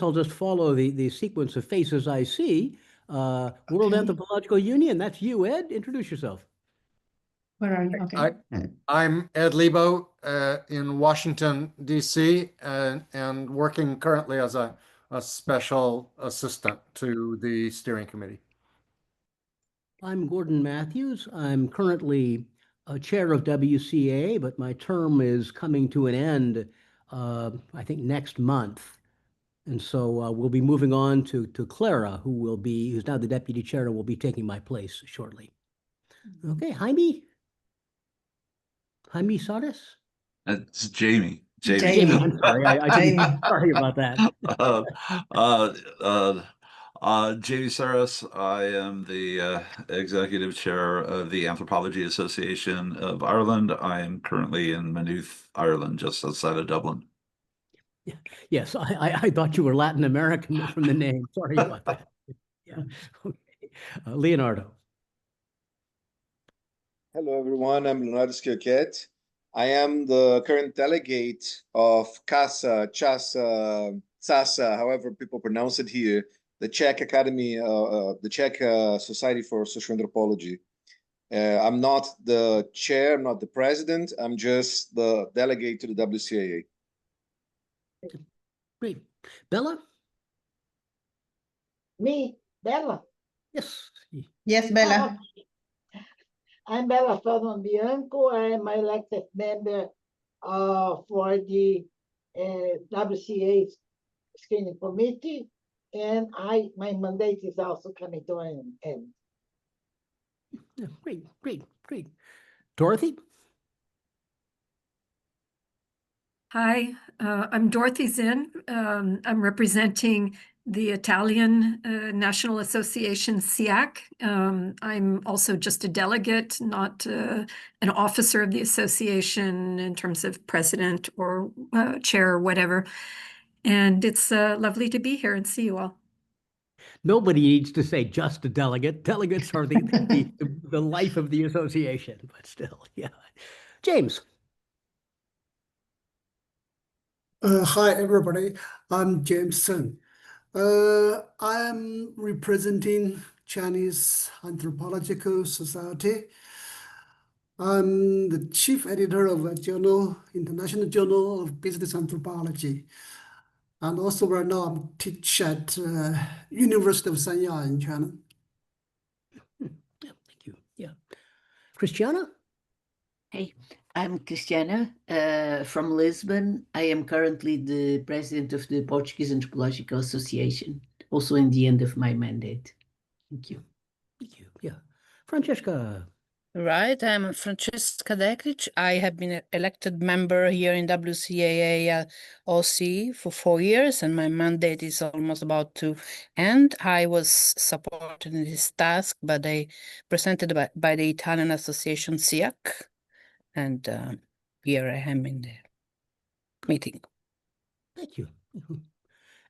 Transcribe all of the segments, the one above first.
I'll just follow the sequence of faces I see. World Okay. Anthropological Union, that's you, Ed. Introduce yourself. Where are you? Okay. I'm Ed Lebo in Washington, D.C., and working currently as a special assistant to the steering committee. I'm Gordon Matthews. I'm currently chair of WCAA, but my term is coming to an end, I think, next month. And so we'll be moving on to Clara, who's now the deputy chair and will be taking my place shortly. Okay, Jaime Sadas? It's Jamie. Jamie, I'm sorry. Jamie. Sorry about that. Jamie Saras. I am the executive chair of the Anthropology Association of Ireland. I am currently in Maynooth, Ireland, just outside of Dublin. Yes, I thought you were Latin American from the name. Sorry about that. Yeah. Okay. Leonardo. Hello, everyone. I'm Leonardo Schioquet. I am the current delegate of CASA, CHASA, SASA, however people pronounce it here, the Czech Academy, the Czech Society for Social Anthropology. I'm not the chair, I'm not the president, I'm just the delegate to the WCAA. Great. Bella? Me, Bella. Yes. Yes, Bella. I'm Bella Feldman Bianco. I am an elected member for the WCA screening committee, and my mandate is also coming to an end. Yeah, great. Dorothy? Hi, I'm Dorothy Zinn. I'm representing the Italian National Association, SIAC. I'm also just a delegate, not an officer of the association in terms of president or chair or whatever. And it's lovely to be here and see you all. Nobody needs to say just a delegate. Delegates are the life of the association, but still, yeah. James. Hi, everybody. I'm James Sun. I'm representing Chinese Anthropological Society. I'm the chief editor of a journal, International Journal of Business Anthropology. And also right now I'm teach at University of Sanya in China. Yeah, thank you. Yeah. Christiana? Hey, I'm Cristiana from Lisbon. I am currently the president of the Portuguese Anthropological Association, also in the end of my mandate. Thank you. Yeah. Francesca? Right, I'm Francesca Deklic. I have been elected member here in WCAA OC for 4 years, and my mandate is almost about to end. I was supported in this task, but they presented by the Italian Association SIAC, and here I am in the meeting. Thank you.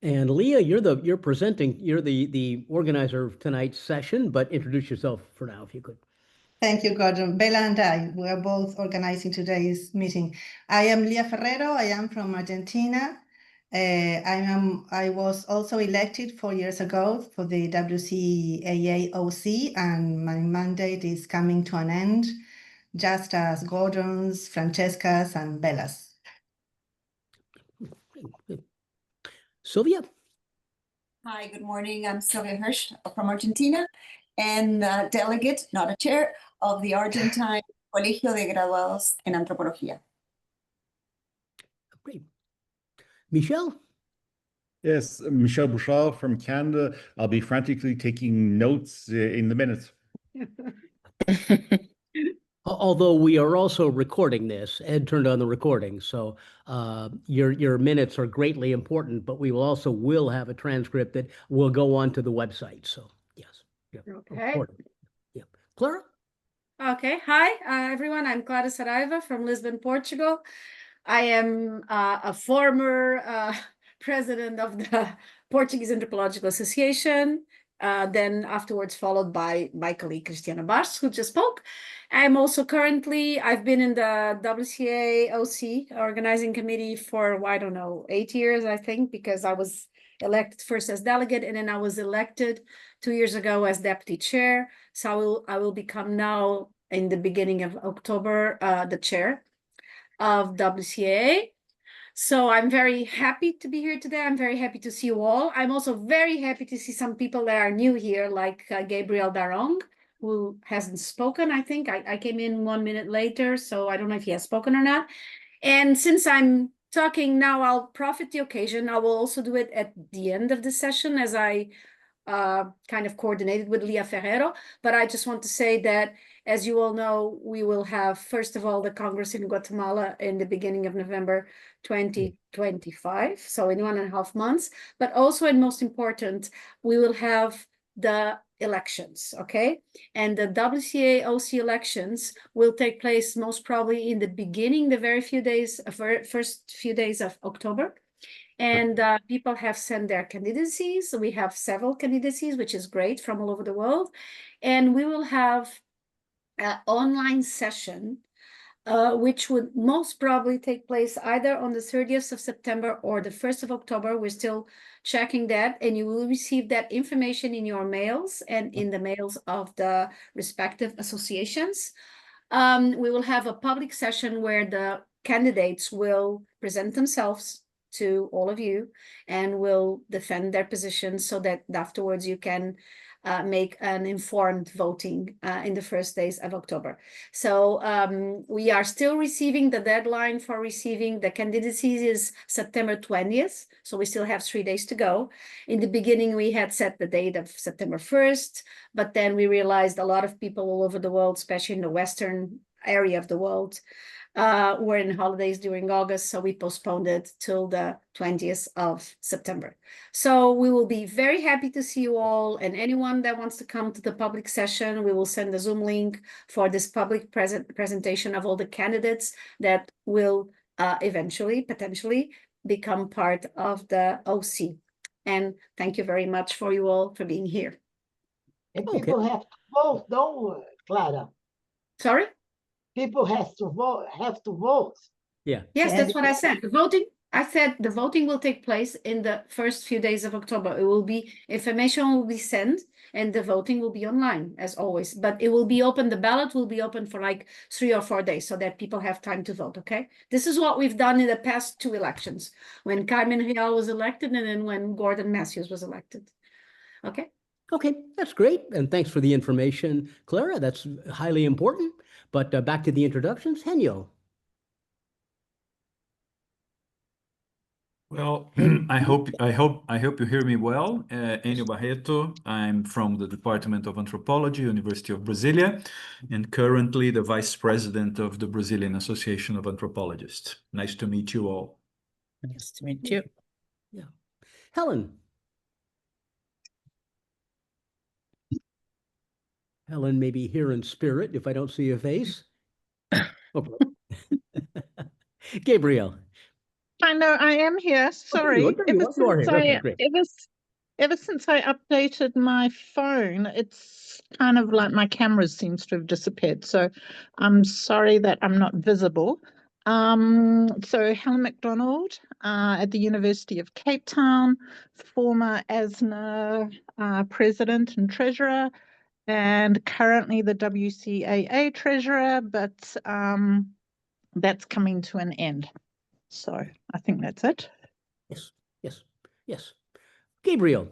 And Leah, you're the organizer of tonight's session, but introduce yourself for now, if you could. Thank you, Gordon. Bella and I, we are both organizing today's meeting. I am Leah Ferrero. I am from Argentina. I was also elected 4 years ago for the WCAA OC, and my mandate is coming to an end, just as Gordon's, Francesca's, and Bella's. Sylvia? Hi, good morning. I'm Sylvia Hirsch from Argentina and delegate, not a chair, of the Argentine Colegio de Graduados en Antropología. Great. Michelle? Yes, Michelle Bouchard from Canada. I'll be frantically taking notes in the minutes. Although we are also recording this, Ed turned on the recording, so your minutes are greatly important, but we will have a transcript that will go onto the website. So yes. Yeah. Okay. Important. Yeah. Clara? Okay. Hi, everyone. I'm Clara Saraiva from Lisbon, Portugal. I am a former president of the Portuguese Anthropological Association. Then afterwards followed by my colleague Cristiana Barros, who just spoke. I'm also I've been in the WCA OC organizing committee for, I don't know, 8 years, I think, because I was elected first as delegate, and then I was elected 2 years ago as deputy chair. So I will become now in the beginning of October the chair of WCAA. So I'm very happy to be here today. I'm very happy to see you all. I'm also very happy to see some people that are new here, like Gabriel Darong, who hasn't spoken, I think. I came in 1 minute later, so I don't know if he has spoken or not. And since I'm talking now, I'll profit the occasion. I will also do it at the end of the session as I kind of coordinated with Lia Ferrero. But I just want to say that, as you all know, we will have, first of all, the Congress in Guatemala in the beginning of November 2025, so in 1.5 months. But also, and most important, we will have the elections, okay? And the WCAA-OC elections will take place most probably in the beginning, the first few days of October. And people have sent their candidacies. We have several candidacies, which is great, from all over the world. And we will have an online session, which would most probably take place either on the 30th of September or the 1st of October. We're still checking that, and you will receive that information in your mails and in the mails of the respective associations. We will have a public session where the candidates will present themselves to all of you and will defend their positions so that afterwards you can make an informed voting in the first days of October. So we are still receiving. The deadline for receiving the candidacies is September 20th. So we still have 3 days to go. In the beginning, we had set the date of September 1st, but then we realized a lot of people all over the world, especially in the Western area of the world, were in holidays during August, so we postponed it till the 20th of September. So we will be very happy to see you all, and anyone that wants to come to the public session, we will send a Zoom link for this public presentation of all the candidates that will eventually, potentially, become part of the OC. And thank you very much for you all for being here. And people have to vote, don't Clara? Sorry? People have to vote. Yeah. Yes, that's what I said. I said the voting will take place in the first few days of October. It will be, information will be sent and the voting will be online as always, but it will be open. The ballot will be open for like 3 or 4 days so that people have time to vote. Okay. This is what we've done in the past 2 elections, when Carmen Real was elected and then when Gordon Matthews was elected. Okay. Okay, that's great. And thanks for the information, Clara. That's highly important. But back to the introductions, Henyo. Well, I hope you hear me well. Enio Barreto. I'm from the Department of Anthropology, University of Brasília, and currently the Vice President of the Brazilian Association of Anthropologists. Nice to meet you all. Nice to meet you. Yeah. Helen. Helen may be here in spirit if I don't see your face. Okay. Gabriel. I know I am here. Sorry. Ever since I updated my phone, it's kind of like my camera seems to have disappeared. So I'm sorry that I'm not visible. So Helen MacDonald at the University of Cape Town, former ASNA president and treasurer, and currently the WCAA treasurer, but that's coming to an end. So I think that's it. Yes. Gabriel.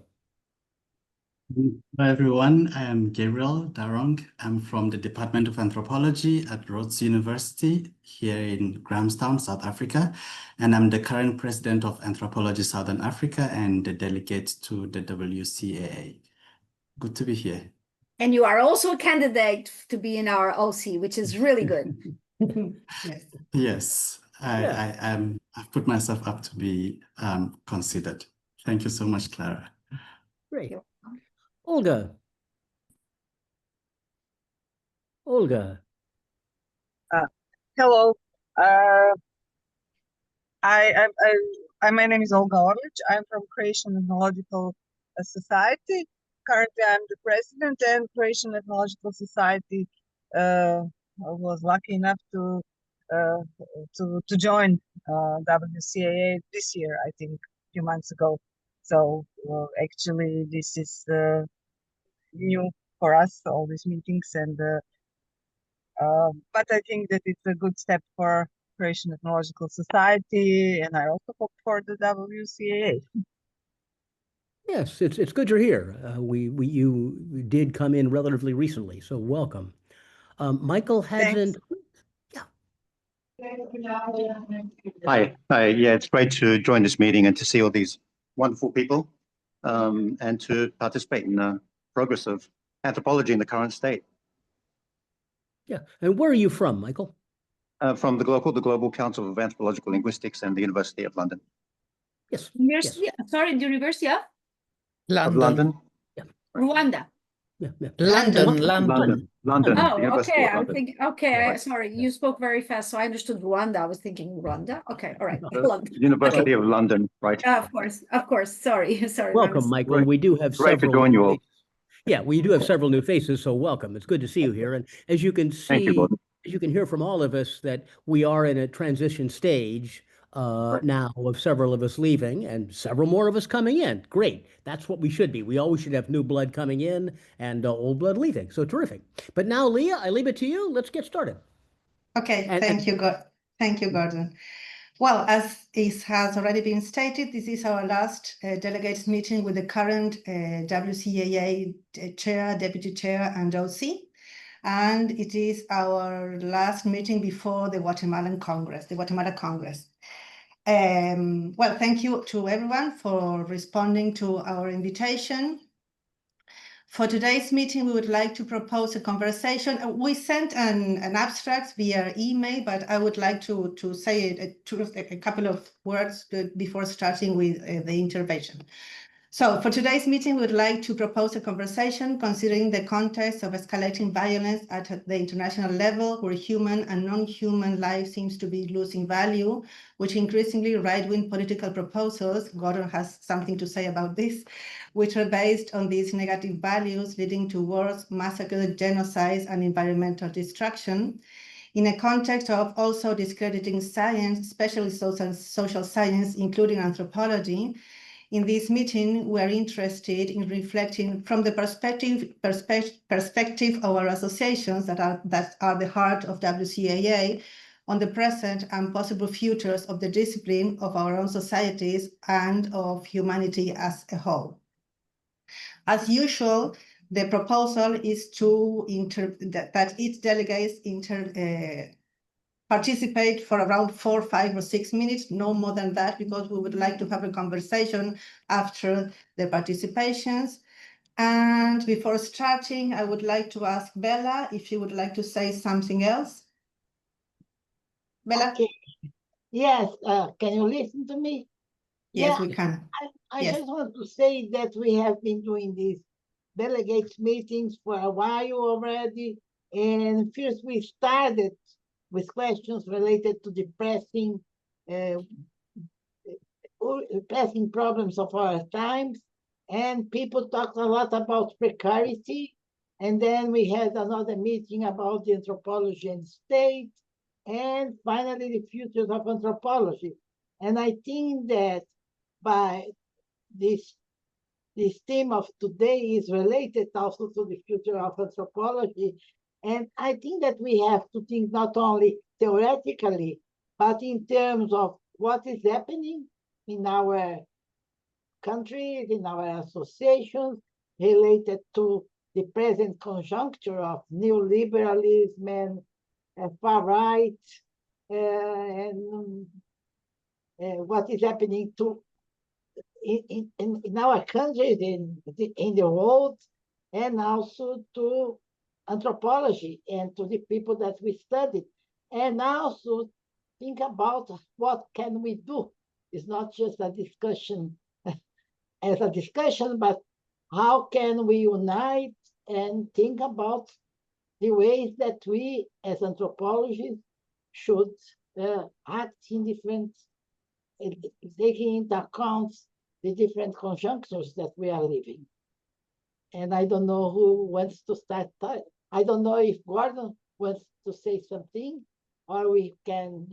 Hi everyone, I am Gabriel Darong. I'm from the Department of Anthropology at Rhodes University here in Grahamstown, South Africa. And I'm the current president of Anthropology Southern Africa and the delegate to the WCAA. Good to be here. And you are also a candidate to be in our OC, which is really good. Yes, I've put myself up to be considered. Thank you so much, Clara. Great. Olga. Hello. My name is Olga Orlic. I'm from Croatian Ethnological Society. Currently, I'm the president, and Croatian Ethnological Society was lucky enough to join WCAA this year, I think, a few months ago. So actually, this is new for us, all these meetings, and but I think that it's a good step for Croatian Ethnological Society, and I also hope for the WCAA. Yes, it's good you're here. You did come in relatively recently, so welcome. Michael hasn't. Hi, yeah, it's great to join this meeting and to see all these wonderful people, and to participate in the progress of anthropology in the current state. Yeah, and where are you from, Michael? From the Global Council of Anthropological Linguistics and the University of London. Yes. University, sorry, the University of Of London? Rwanda. London. The Oh, University okay. of I'm London. thinking, okay, sorry, you spoke very fast, so I understood Rwanda. I was thinking Rwanda. Okay, all right. London. University of London, right? Of course. Sorry, sorry. my Welcome, mistake. Michael. We do have Great to several. join you all. Yeah, we do have several new faces, so welcome. It's good to see you here. And as you can Thank you, see, Gordon. as you can hear from all of us, that we are in a transition stage now of several of us leaving and several more of us coming in. Great. That's what we should be. We always should have new blood coming in and old blood leaving. So terrific. But now, Leah, I leave it to you. Let's get started. Okay, thank you, Gordon. Well, as it has already been stated, this is our last delegates meeting with the current WCAA chair, deputy chair, and OC. And it is our last meeting before the Guatemalan Congress, the Guatemala Congress. Well, thank you to everyone for responding to our invitation. For today's meeting, we would like to propose a conversation. We sent an abstract via email, but I would like to say a couple of words before starting with the intervention. So for today's meeting, we would like to propose a conversation considering the context of escalating violence at the international level, where human and non-human life seems to be losing value, which increasingly right-wing political proposals, Gordon has something to say about this, which are based on these negative values leading to wars, massacres, genocides, and environmental destruction. In a context of also discrediting science, especially social science, including anthropology, in this meeting, we are interested in reflecting from the perspective of our associations that are the heart of WCAA on the present and possible futures of the discipline of our own societies and of humanity as a whole. As usual, the proposal is that each delegates participate for around 4, 5, or 6 minutes, no more than that, because we would like to have a conversation after the participations. And before starting, I would like to ask Bella if she would like to say something else. Bella? Okay. Yes, can you listen to me? Yes, Yeah, we can. I Yes. just want to say that we have been doing these delegates meetings for a while already. And first we started with questions related to the pressing problems of our times. And people talked a lot about precarity. And then we had another meeting about the anthropology and state. And finally, the futures of anthropology. And I think that by this theme of today is related also to the future of anthropology. And I think that we have to think not only theoretically, but in terms of what is happening in our countries, in our associations, related to the present conjuncture of neoliberalism and far right, and what is happening to in our countries, in the world, and also to anthropology and to the people that we studied, and also think about what can we do. It's not just a discussion as a discussion, but how can we unite and think about the ways that we as anthropologists should act in different, taking into account the different conjunctures that we are living. And I don't know who wants to start. I don't know if Gordon wants to say something, or we can,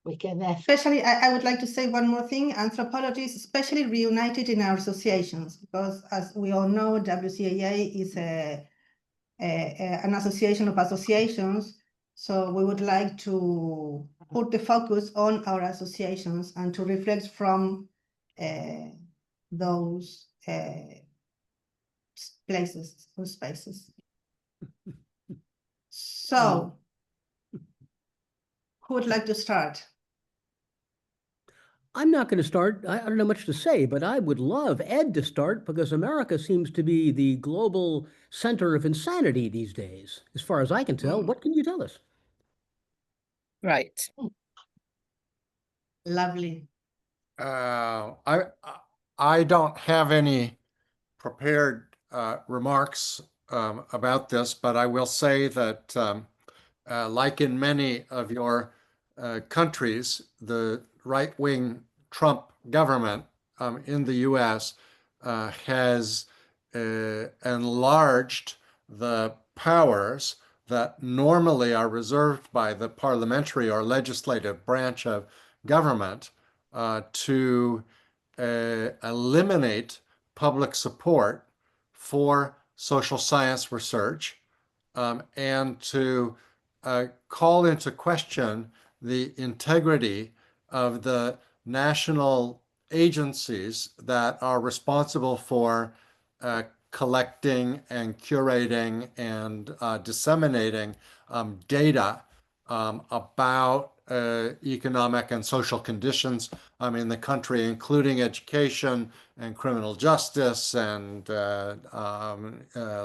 we can ask. Especially, I would like to say one more thing. Anthropology is especially reunited in our associations because, as we all know, WCAA is an association of associations. So we would like to put the focus on our associations and to reflect from those places or spaces. So, who would like to start? I'm not going to start. I don't know much to say, but I would love Ed to start because America seems to be the global center of insanity these days, as far as I can tell. What can you tell us? Right. Lovely. I don't have any prepared remarks about this, but I will say that like in many of your countries, the right-wing Trump government in the US has enlarged the powers that normally are reserved by the parliamentary or legislative branch of government to eliminate public support for social science research and to call into question the integrity of the national agencies that are responsible for collecting and curating and disseminating data about economic and social conditions in the country, including education and criminal justice and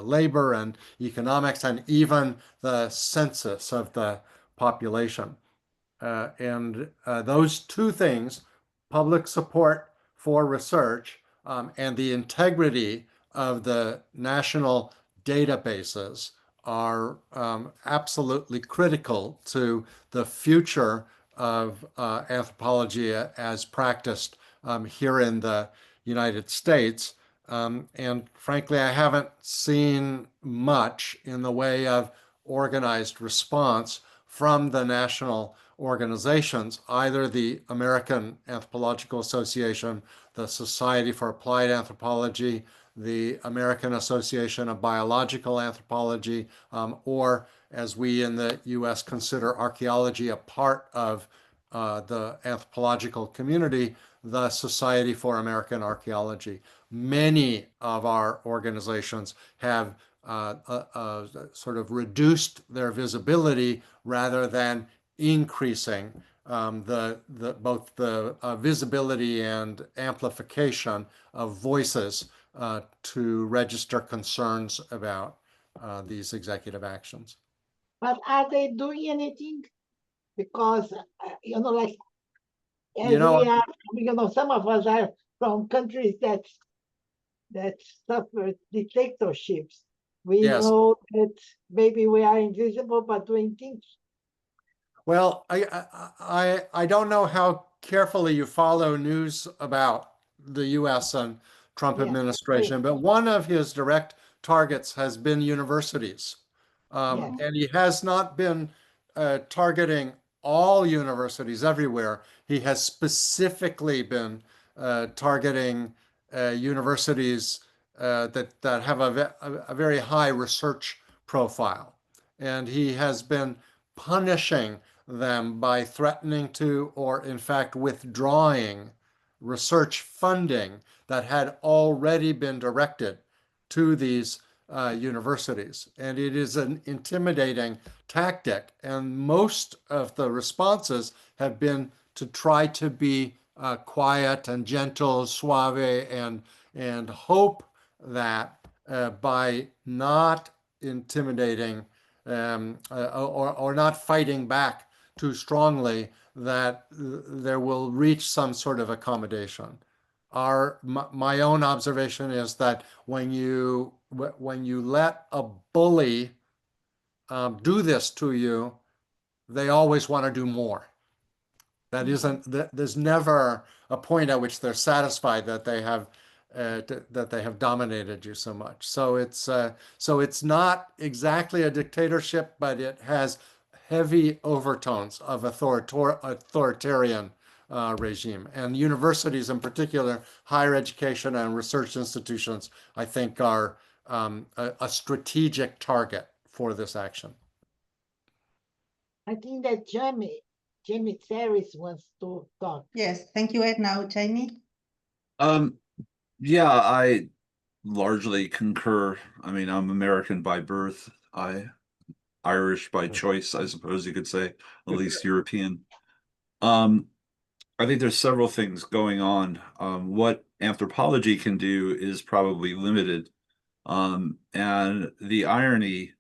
labor and economics and even the census of the population. And those two things, public support for research and the integrity of the national databases are absolutely critical to the future of anthropology as practiced here in the United States. And frankly, I haven't seen much in the way of organized response from the national organizations, either the American Anthropological Association, the Society for Applied Anthropology, the American Association of Biological Anthropology, or as we in the US consider archaeology a part of the anthropological community, the Society for American Archaeology. Many of our organizations have sort of reduced their visibility rather than increasing both the visibility and amplification of voices to register concerns about these executive actions. But are they doing anything? Because, like, as You know, we are, some of us are from countries that suffer dictatorships. We Yes. know that maybe we are invisible, but doing things. Well, I don't know how carefully you follow news about the U.S. and Trump administration, but one of his direct targets has been universities. And he has not been targeting all universities everywhere. He has specifically been targeting universities that have a very high research profile. And he has been punishing them by threatening to, or in fact withdrawing research funding that had already been directed to these universities. And it is an intimidating tactic. And most of the responses have been to try to be quiet and gentle, suave, and hope that by not intimidating or not fighting back too strongly, that there will reach some sort of accommodation. My own observation is that when you let a bully do this to you, they always want to do more. There's never a point at which they're satisfied that they have dominated you so much. So it's not exactly a dictatorship, but it has heavy overtones of authoritarian regime. And universities in particular, higher education and research institutions, I think are a strategic target for this action. I think that Jamie Ferris wants to talk. Yes, thank you, Ed. Now, Jamie. Yeah, I largely concur. I mean, I'm American by birth. Irish by choice, I suppose you could say, at least European. I think there's several things going on. What anthropology can do is probably limited. And the irony,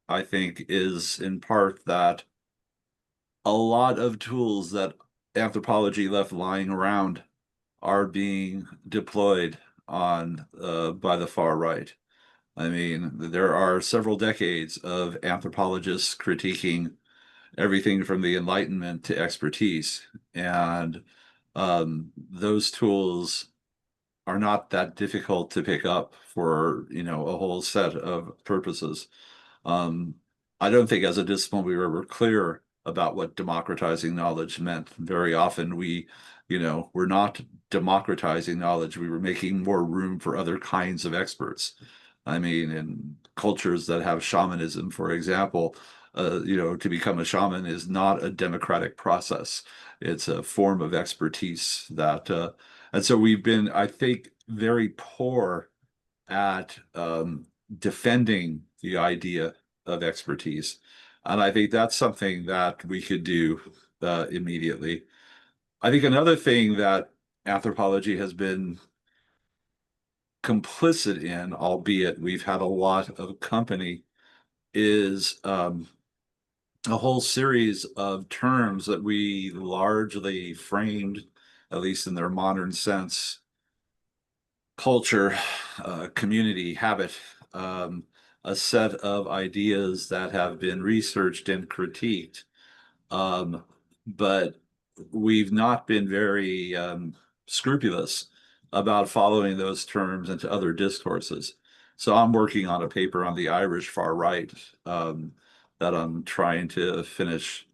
I think, is in part that a lot of tools that anthropology left lying around are being deployed on by the far right. I mean, there are several decades of anthropologists critiquing everything from the Enlightenment to expertise, and those tools are not that difficult to pick up for, you know, a whole set of purposes. I don't think as a discipline we were ever clear about what democratizing knowledge meant. Very often we, you know, we're not democratizing knowledge. We were making more room for other kinds of experts. I mean, in cultures that have shamanism, for example, you know, to become a shaman is not a democratic process. It's a form of expertise that, and so we've been, I think, very poor at defending the idea of expertise. And I think that's something that we could do immediately. I think another thing that anthropology has been complicit in, albeit we've had a lot of company, is a whole series of terms that we largely framed, at least in their modern sense, culture, community, habit, a set of ideas that have been researched and critiqued. But we've not been very scrupulous about following those terms into other discourses. So I'm working on a paper on the Irish far right that I'm trying to finish,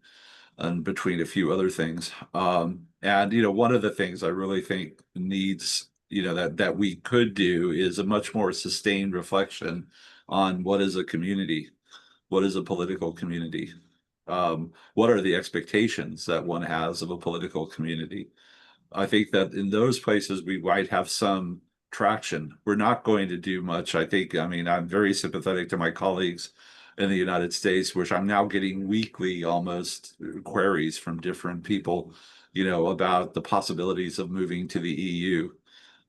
and between a few other things. And, you know, one of the things I really think needs, you know, that we could do is a much more sustained reflection on what is a community, what is a political community, what are the expectations that one has of a political community. I think that in those places we might have some traction. We're not going to do much. I think, I mean, I'm very sympathetic to my colleagues in the United States, which I'm now getting weekly almost queries from different people, you know, about the possibilities of moving to the EU.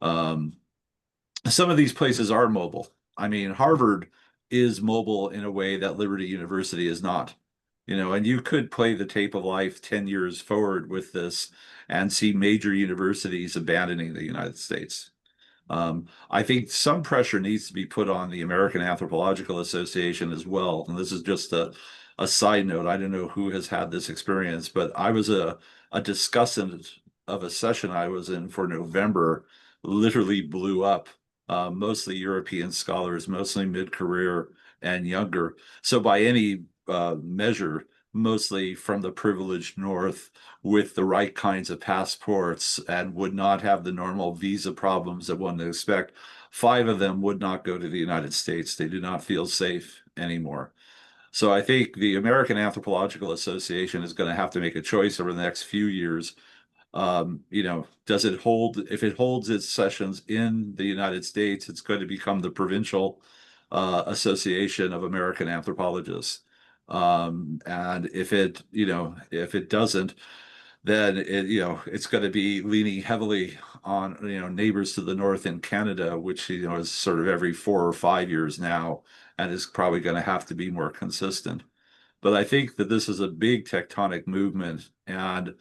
Some of these places are mobile. I mean, Harvard is mobile in a way that Liberty University is not. You know, and you could play the tape of life 10 years forward with this and see major universities abandoning the United States. I think some pressure needs to be put on the American Anthropological Association as well. And this is just a side note. I don't know who has had this experience, but I was a discussant of a session I was in for November, literally blew up. Mostly European scholars, mostly mid-career and younger. So by any measure, mostly from the privileged North with the right kinds of passports and would not have the normal visa problems that one would expect. 5 of them would not go to the United States. They do not feel safe anymore. So I think the American Anthropological Association is going to have to make a choice over the next few years. You know, does it hold, if it holds its sessions in the United States, it's going to become the provincial Association of American Anthropologists. And if it, you know, if it doesn't, then it, you know, it's going to be leaning heavily on, you know, neighbors to the north in Canada, which, you know, is sort of every 4 or 5 years now, and is probably going to have to be more consistent. But I think that this is a big tectonic movement, and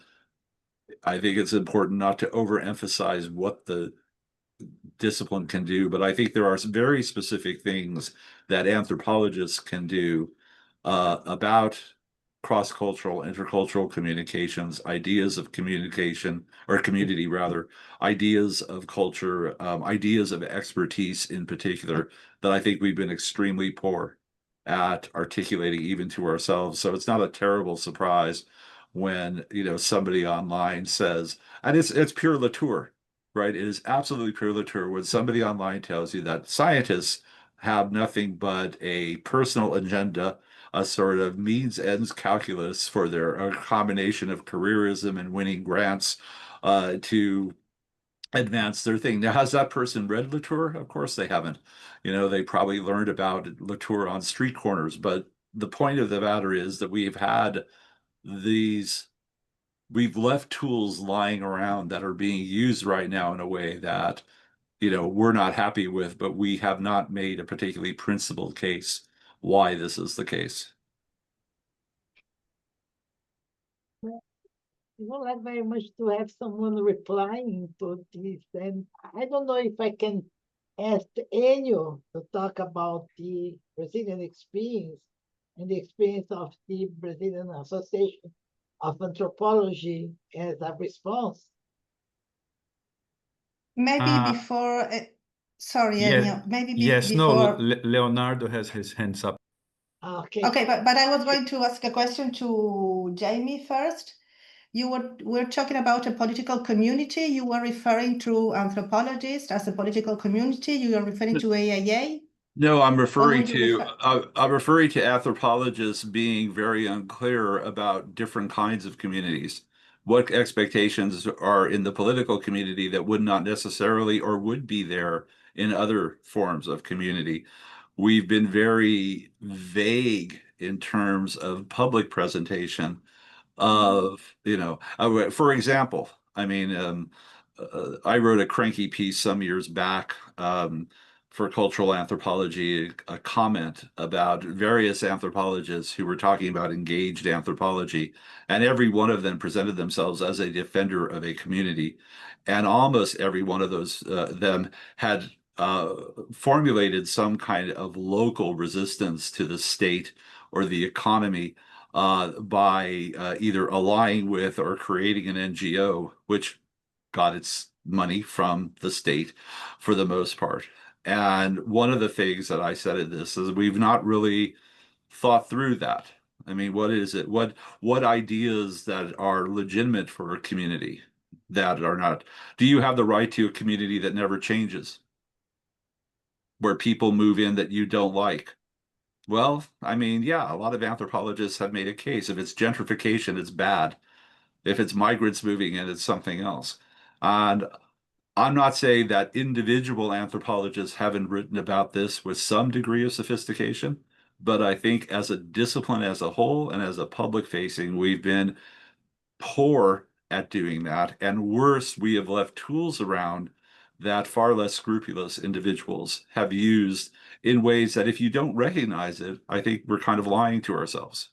I think it's important not to overemphasize what the discipline can do, but I think there are some very specific things that anthropologists can do about cross-cultural, intercultural communications, ideas of communication, or community rather, ideas of culture, ideas of expertise in particular, that I think we've been extremely poor at articulating even to ourselves. So it's not a terrible surprise when, you know, somebody online says, and it's pure Latour, right? It is absolutely pure Latour when somebody online tells you that scientists have nothing but a personal agenda, a sort of means ends calculus for their a combination of careerism and winning grants to advance their thing. Now, has that person read Latour? Of course they haven't. You know, they probably learned about Latour on street corners. But the point of the matter is that we've left tools lying around that are being used right now in a way that, you know, we're not happy with, but we have not made a particularly principled case why this is the case. I would like very much to have someone replying to this, and I don't know if I can ask Enio to talk about the Brazilian experience and the experience of the Brazilian Association of Anthropology as a response. Maybe before, sorry, Enio, maybe before. Leonardo has his hands up. Okay. Okay, but I was going to ask a question to Jamie first. We're talking about a political community. You were referring to anthropologists as a political community. You are referring to AIA. No, I'm Or referring would you to anthropologists being very unclear about different kinds of communities. What expectations are in the political community that would not necessarily or would be there in other forms of community? We've been very vague in terms of public presentation of, you know, for example, I mean, I wrote a cranky piece some years back for Cultural Anthropology, a comment about various anthropologists who were talking about engaged anthropology, and every one of them presented themselves as a defender of a community, and almost every one of those them had formulated some kind of local resistance to the state or the economy by either allying with or creating an NGO, which got its money from the state for the most part. And one of the things that I said in this is we've not really thought through that. I mean, what is it? What ideas that are legitimate for a community that are not? Do you have the right to a community that never changes, where people move in that you don't like? Well, I mean, yeah, a lot of anthropologists have made a case. If it's gentrification, it's bad. If it's migrants moving in, it's something else. And I'm not saying that individual anthropologists haven't written about this with some degree of sophistication, but I think as a discipline as a whole and as a public facing, we've been poor at doing that. And worse, we have left tools around that far less scrupulous individuals have used in ways that if you don't recognize it, I think we're kind of lying to ourselves.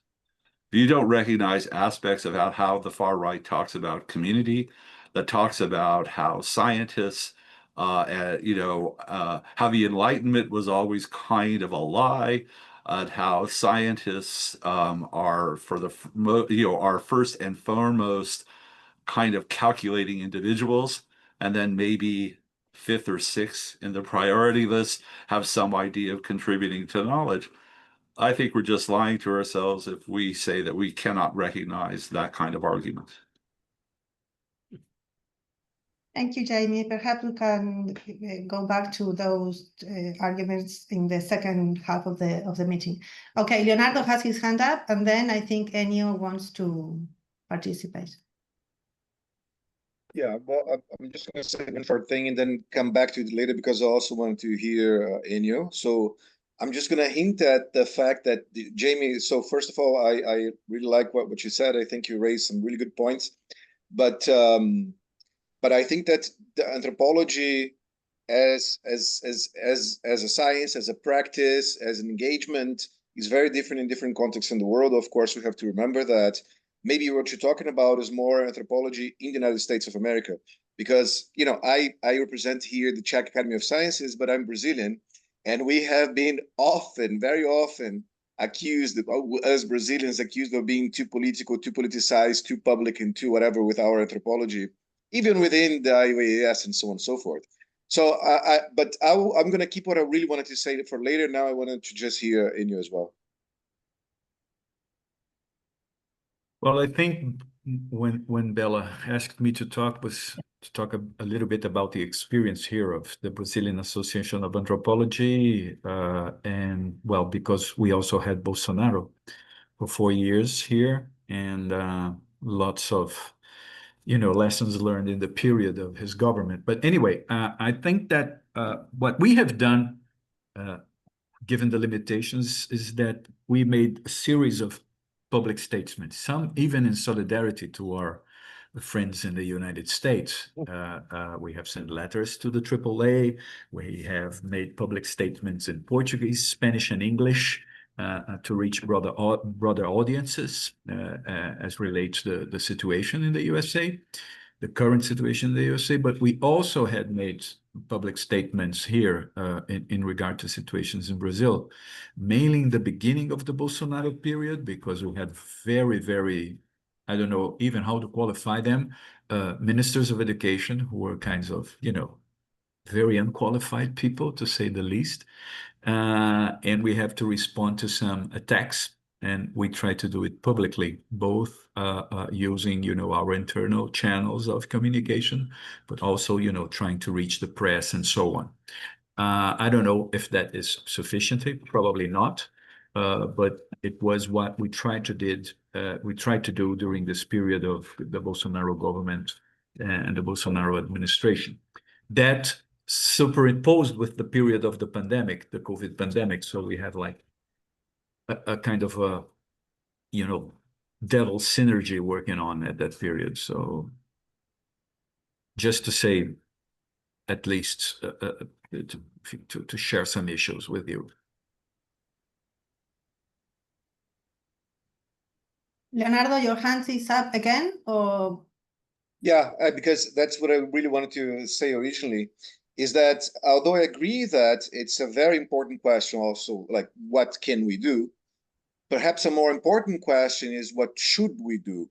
If you don't recognize aspects of how the far right talks about community, that talks about how scientists, how the Enlightenment was always kind of a lie, how scientists are are first and foremost kind of calculating individuals, and then maybe fifth or sixth in the priority list have some idea of contributing to knowledge. I think we're just lying to ourselves if we say that we cannot recognize that kind of argument. Thank you, Jamie. Perhaps we can go back to those arguments in the second half of the meeting. Okay, Leonardo has his hand up, and then I think Enio wants to participate. Yeah, well, I'm just going to say one short thing and then come back to it later because I also want to hear Enio. So I'm just going to hint at the fact that Jamie, so first of all, I really like what you said. I think you raised some really good points. But I think that the anthropology as a science, as a practice, as an engagement is very different in different contexts in the world. Of course, we have to remember that maybe what you're talking about is more anthropology in the United States of America, because I represent here the Czech Academy of Sciences, but I'm Brazilian, and we have been very often accused, as Brazilians, accused of being too political, too politicized, too public, and too whatever with our anthropology, even within the IUAS and so on and so forth. So, I'm going to keep what I really wanted to say for later. Now I wanted to just hear Enio as well. Well, I think when Bella asked me to talk was to talk a little bit about the experience here of the Brazilian Association of Anthropology, and well, because we also had Bolsonaro for 4 years here, and lots of lessons learned in the period of his government. But anyway, I think that what we have done, given the limitations, is that we made a series of public statements, some even in solidarity to our friends in the United States. We have sent letters to the AAA. We have made public statements in Portuguese, Spanish, and English to reach broader audiences as relates the situation in the USA, the current situation in the USA. But we also had made public statements here in regard to situations in Brazil, mainly in the beginning of the Bolsonaro period, because we had very, I don't know even how to qualify them, ministers of education who were kinds of, very unqualified people, to say the least. And we have to respond to some attacks, and we try to do it publicly, both using, our internal channels of communication, but also, trying to reach the press and so on. I don't know if that is sufficient, probably not, but it was what we tried to do during this period of the Bolsonaro government and the Bolsonaro administration. That superimposed with the period of the pandemic, the COVID pandemic. So we have like a kind of a, devil synergy working on at that period. So just to say, at least to share some issues with you. Leonardo, your hand is up again, or? Yeah, because that's what I really wanted to say originally, is that although I agree that it's a very important question also, like what can we do? Perhaps a more important question is what should we do?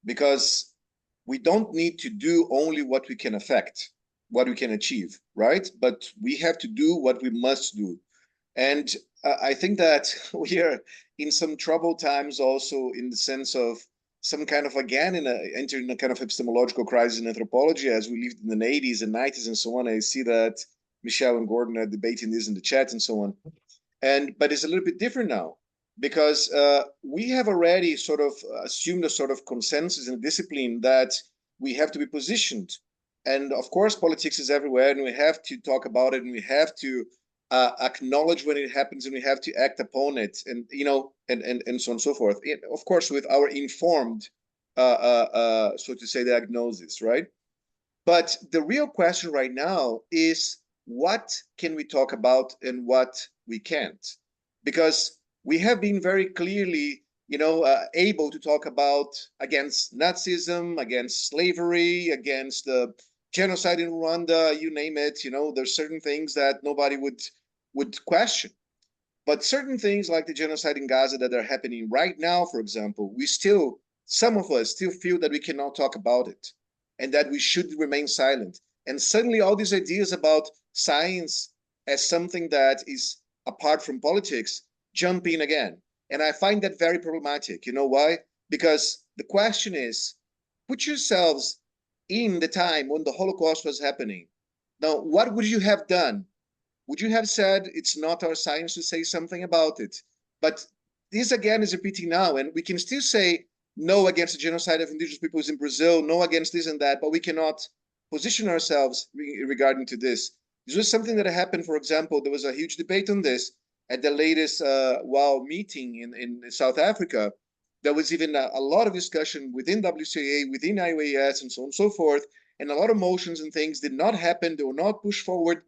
Because we don't need to do only what we can affect, what we can achieve, right? But we have to do what we must do. And I think that we are in some troubled times also, in the sense of some kind of, again, entering a kind of epistemological crisis in anthropology, as we lived in the 80s and 90s and so on. I see that Michelle and Gordon are debating this in the chat and so on. But it's a little bit different now, because we have already sort of assumed a sort of consensus and discipline that we have to be positioned. And of course, politics is everywhere, and we have to talk about it, and we have to acknowledge when it happens, and we have to act upon it, and and so on and so forth. Of course, with our informed, so to say, diagnosis, right? But the real question right now is, what can we talk about and what we can't? Because we have been very clearly, able to talk about against Nazism, against slavery, against the genocide in Rwanda, you name it. There's certain things that nobody would question. But certain things like the genocide in Gaza that are happening right now, for example, some of us still feel that we cannot talk about it and that we should remain silent. And suddenly all these ideas about science as something that is apart from politics jump in again. And I find that very problematic. You know why? Because the question is, put yourselves in the time when the Holocaust was happening. Now, what would you have done? Would you have said, it's not our science to say something about it? But this again is repeating now, and we can still say no against the genocide of indigenous peoples in Brazil, no against this and that, but we cannot position ourselves regarding to this. This was something that happened, for example, there was a huge debate on this at the latest WOW meeting in South Africa. There was even a lot of discussion within WCAA, within IOAS, and so on and so forth, and a lot of motions and things did not happen. They were not pushed forward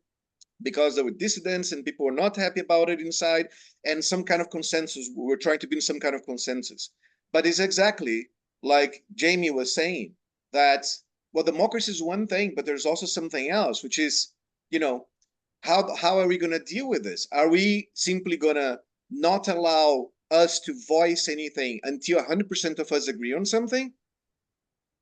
because there were dissidents and people were not happy about it inside, and some kind of consensus. We were trying to build some kind of consensus. But it's exactly like Jamie was saying, that, well, democracy is one thing, but there's also something else, which is, how are we going to deal with this? Are we simply going to not allow us to voice anything until 100% of us agree on something?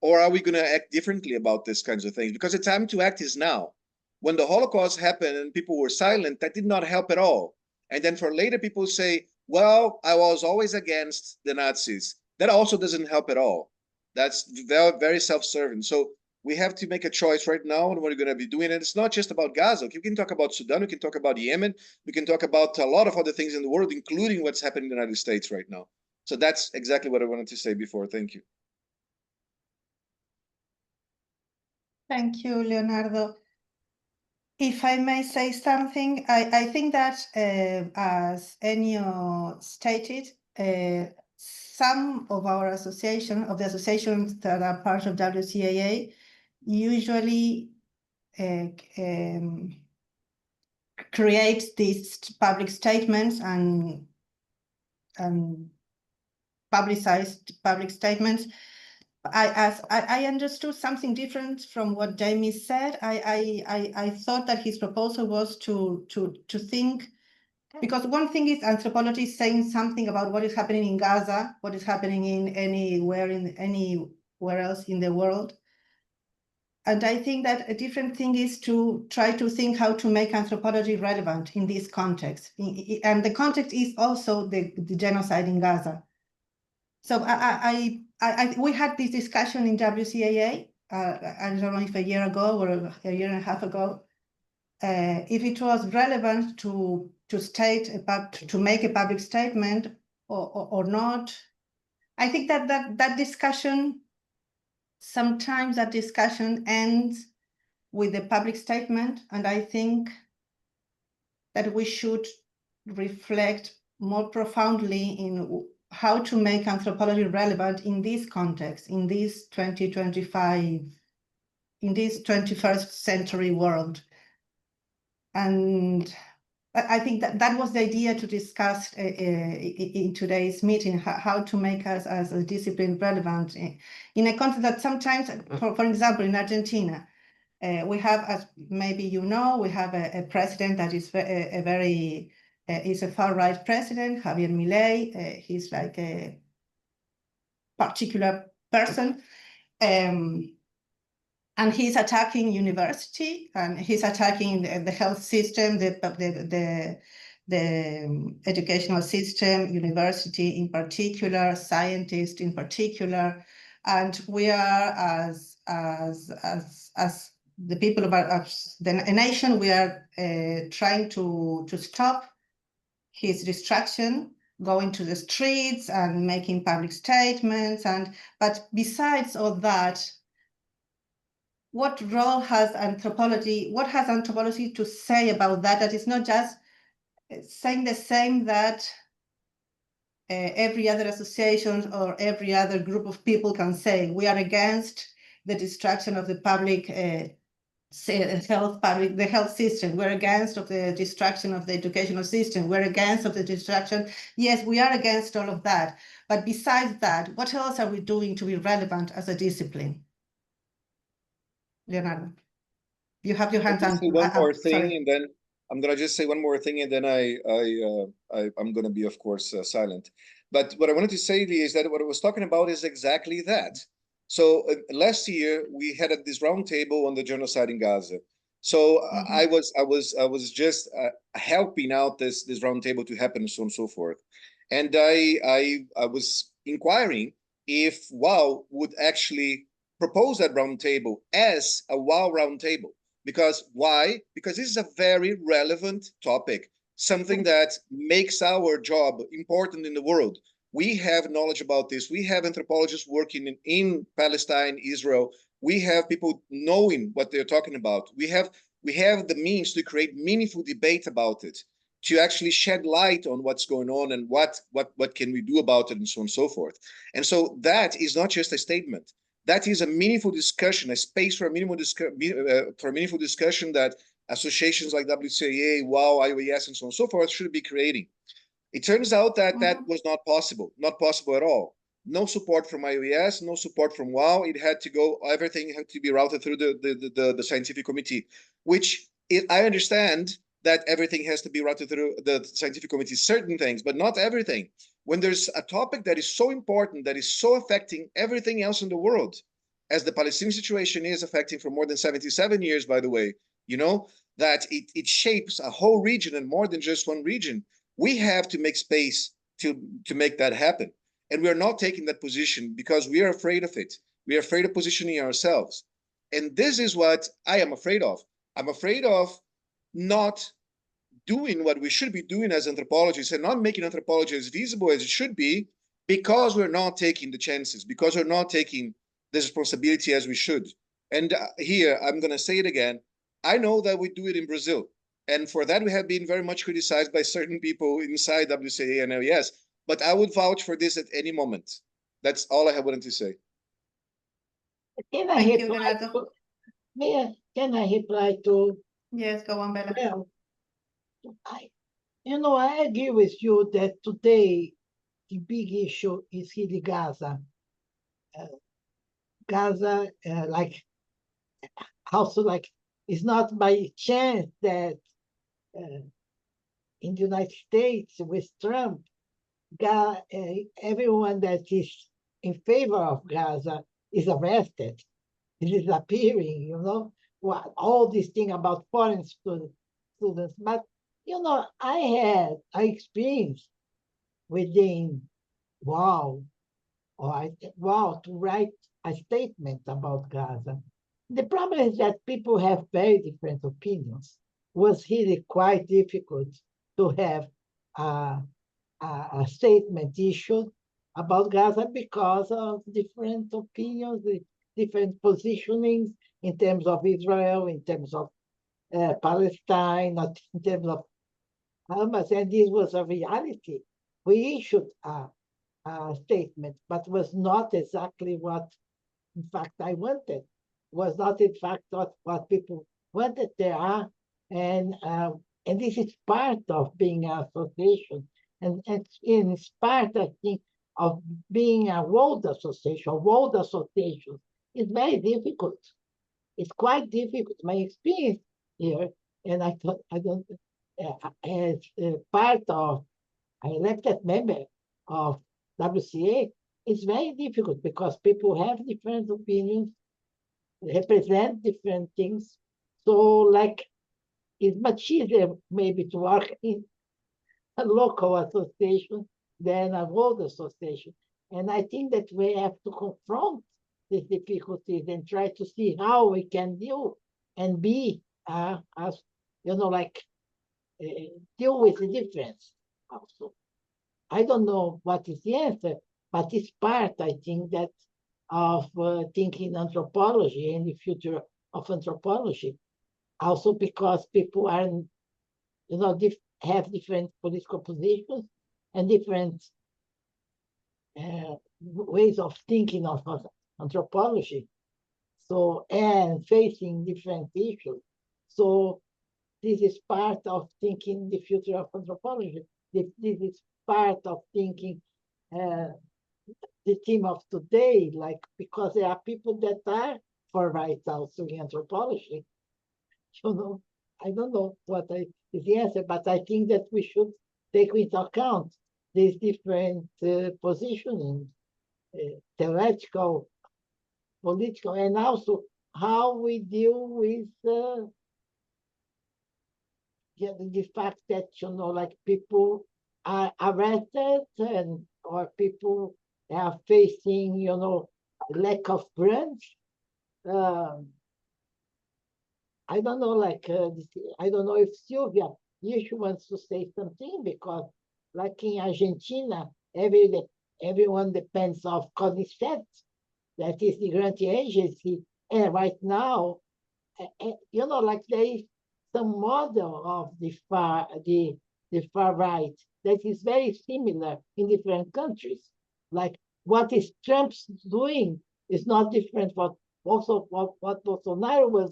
Or are we going to act differently about these kinds of things? Because the time to act is now. When the Holocaust happened and people were silent, that did not help at all. And then for later people say, well, I was always against the Nazis. that also doesn't help at all. That's very, very self-serving. So we have to make a choice right now on what we're going to be doing. And it's not just about Gaza. We can talk about Sudan. We can talk about Yemen. We can talk about a lot of other things in the world, including what's happening in the United States right now. So that's exactly what I wanted to say before. Thank you. Thank you, Leonardo. If I may say something, I think that as Ennio stated, some of our the associations that are part of WCAA usually create these public statements and publicized public statements. I understood something different from what Jamie said. I thought that his proposal was to think, because one thing is anthropology saying something about what is happening in Gaza, what is happening in anywhere else in the world. And I think that a different thing is to try to think how to make anthropology relevant in this context. And the context is also the genocide in Gaza. So we had this discussion in WCAA, I don't know if a year ago or a year and a half ago, if it was relevant to make a public statement or not. I think that discussion, sometimes that discussion ends with the public statement, and I think that we should reflect more profoundly in how to make anthropology relevant in this context, in this 2025, in this 21st century world. And I think that was the idea to discuss in today's meeting, how to make us as a discipline relevant in a context that sometimes, for example, in Argentina, we have, as maybe you know, we have a president that is is a far-right president, Javier Milei. He's like a particular person. And he's attacking university, and he's attacking the health system, the educational system, university in particular, scientists in particular. And we are, as the people of the nation, we are trying to stop his destruction, going to the streets and making public statements. But besides all that, what role has anthropology, what has anthropology to say about that? That is not just saying the same that every other association or every other group of people can say. We are against the destruction of the public the health system. We're against of the destruction of the educational system. We're against of the destruction. Yes, we are against all of that. But besides that, what else are we doing to be relevant as a discipline? Leonardo, you have your hands on. One more thing, sorry. and then I'm gonna just say one more thing, and then I'm gonna be, of course, silent. But what I wanted to say is that what I was talking about is exactly that. So last year we had this round table on the genocide in Gaza. So I was just helping out this round table to happen, and so on and so forth. And I was inquiring if WOW would actually propose that round table as a WOW round table. Because why? Because this is a very relevant topic, something that makes our job important in the world. We have knowledge about this. We have anthropologists working in Palestine, Israel. We have people knowing what they're talking about. We have the means to create meaningful debate about it, to actually shed light on what's going on and what can we do about it, and so on and so forth. And so that is not just a statement. That is a meaningful discussion, a space for a meaningful discussion that associations like WCAA, WOW, IOES, and so on and so forth should be creating. It turns out that that was not possible at all. No support from IOES, no support from WOW. It had to go, everything had to be routed through the scientific committee, which I understand that everything has to be routed through the scientific committee, certain things, but not everything. When there's a topic that is so important, that is so affecting everything else in the world, as the Palestinian situation is affecting for more than 77 years, by the way, you know, that it shapes a whole region and more than just one region, we have to make space to make that happen. And we are not taking that position because we are afraid of it. We are afraid of positioning ourselves. And this is what I am afraid of. I'm afraid of not doing what we should be doing as anthropologists and not making anthropology as visible as it should be because we're not taking the chances, because we're not taking this responsibility as we should. And here, I'm going to say it again. I know that we do it in Brazil. And for that, we have been very much criticized by certain people inside WCAA and LES. But I would vouch for this at any moment. That's all I have wanted to say. Can I Thank you, reply Bernardo. to, can I reply to? Yes, go on, Bella. Well, I agree with you that today the big issue is really Gaza. Gaza, also it's not by chance that in the United States with Trump, everyone that is in favor of Gaza is arrested, is disappearing, all this thing about foreign students. But, I experienced within, to write a statement about Gaza. The problem is that people have very different opinions. It was really quite difficult to have a statement issued about Gaza because of different opinions, different positionings in terms of Israel, in terms of Palestine, not in terms of Hamas, and this was a reality. We issued a statement, but was not exactly what, in fact, I wanted. Was not, in fact, what people wanted there. And this is part of being an association. And it's part, I think, of being a world association. World association is very difficult. It's quite difficult. My experience here, and I thought, as part of an elected member of WCA, it's very difficult because people have different opinions, represent different things. So, it's much easier maybe to work in a local association than a world association. And I think that we have to confront these difficulties and try to see how we can deal and be, deal with the difference also. I don't know what is the answer, but it's part, I think, that of thinking anthropology and the future of anthropology. Also because people are, have different political positions and different ways of thinking of anthropology. So, and facing different issues. So this is part of thinking the future of anthropology. This is part of thinking the theme of today, because there are people that are for rights also in anthropology. I don't know what is the answer, but I think that we should take into account these different positioning, theoretical, political, and also how we deal with the fact that, people are arrested or people are facing, lack of grants. I don't know, I don't know if Sylvia, you wants to say something, because in Argentina, everyone depends on CONICET, that is the granting agency, and right now, there is some model of the far right that is very similar in different countries. What is Trump's doing is not different from also what Bolsonaro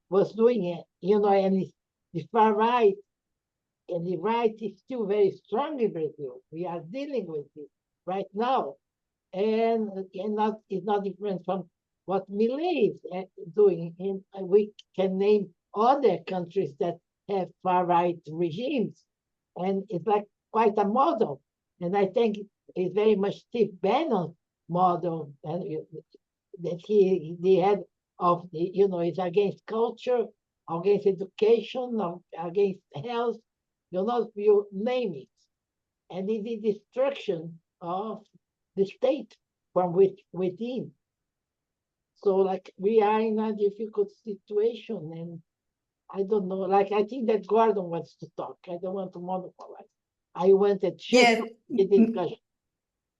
was doing, and the far right and the right is still very strong in Brazil. We are dealing with it right now, and it's not different from what Milei is doing. And we can name other countries that have far right regimes, and it's quite a model. And I think it's very much Steve Bannon's model, and that he had of is against culture, against education, against health, you name it. And it's the destruction of the state from within. So like we are in a difficult situation, and I don't know, like I think that Gordon wants to talk. I don't want to monopolize. I wanted to Yeah, the discussion.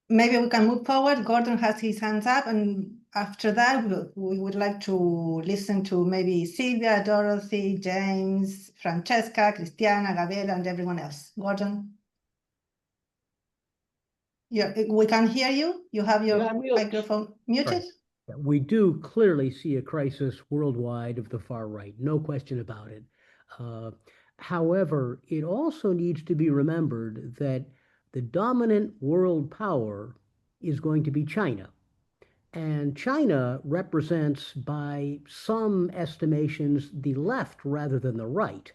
maybe we can move forward. Gordon has his hands up, and after that, we would like to listen to maybe Sylvia, Dorothy, James, Francesca, Cristiana, Gabriela, and everyone else. Gordon? Yeah, we can hear you. You have your microphone muted. Right. We do clearly see a crisis worldwide of the far right, no question about it. However, it also needs to be remembered that the dominant world power is going to be China. And China represents, by some estimations, the left rather than the right.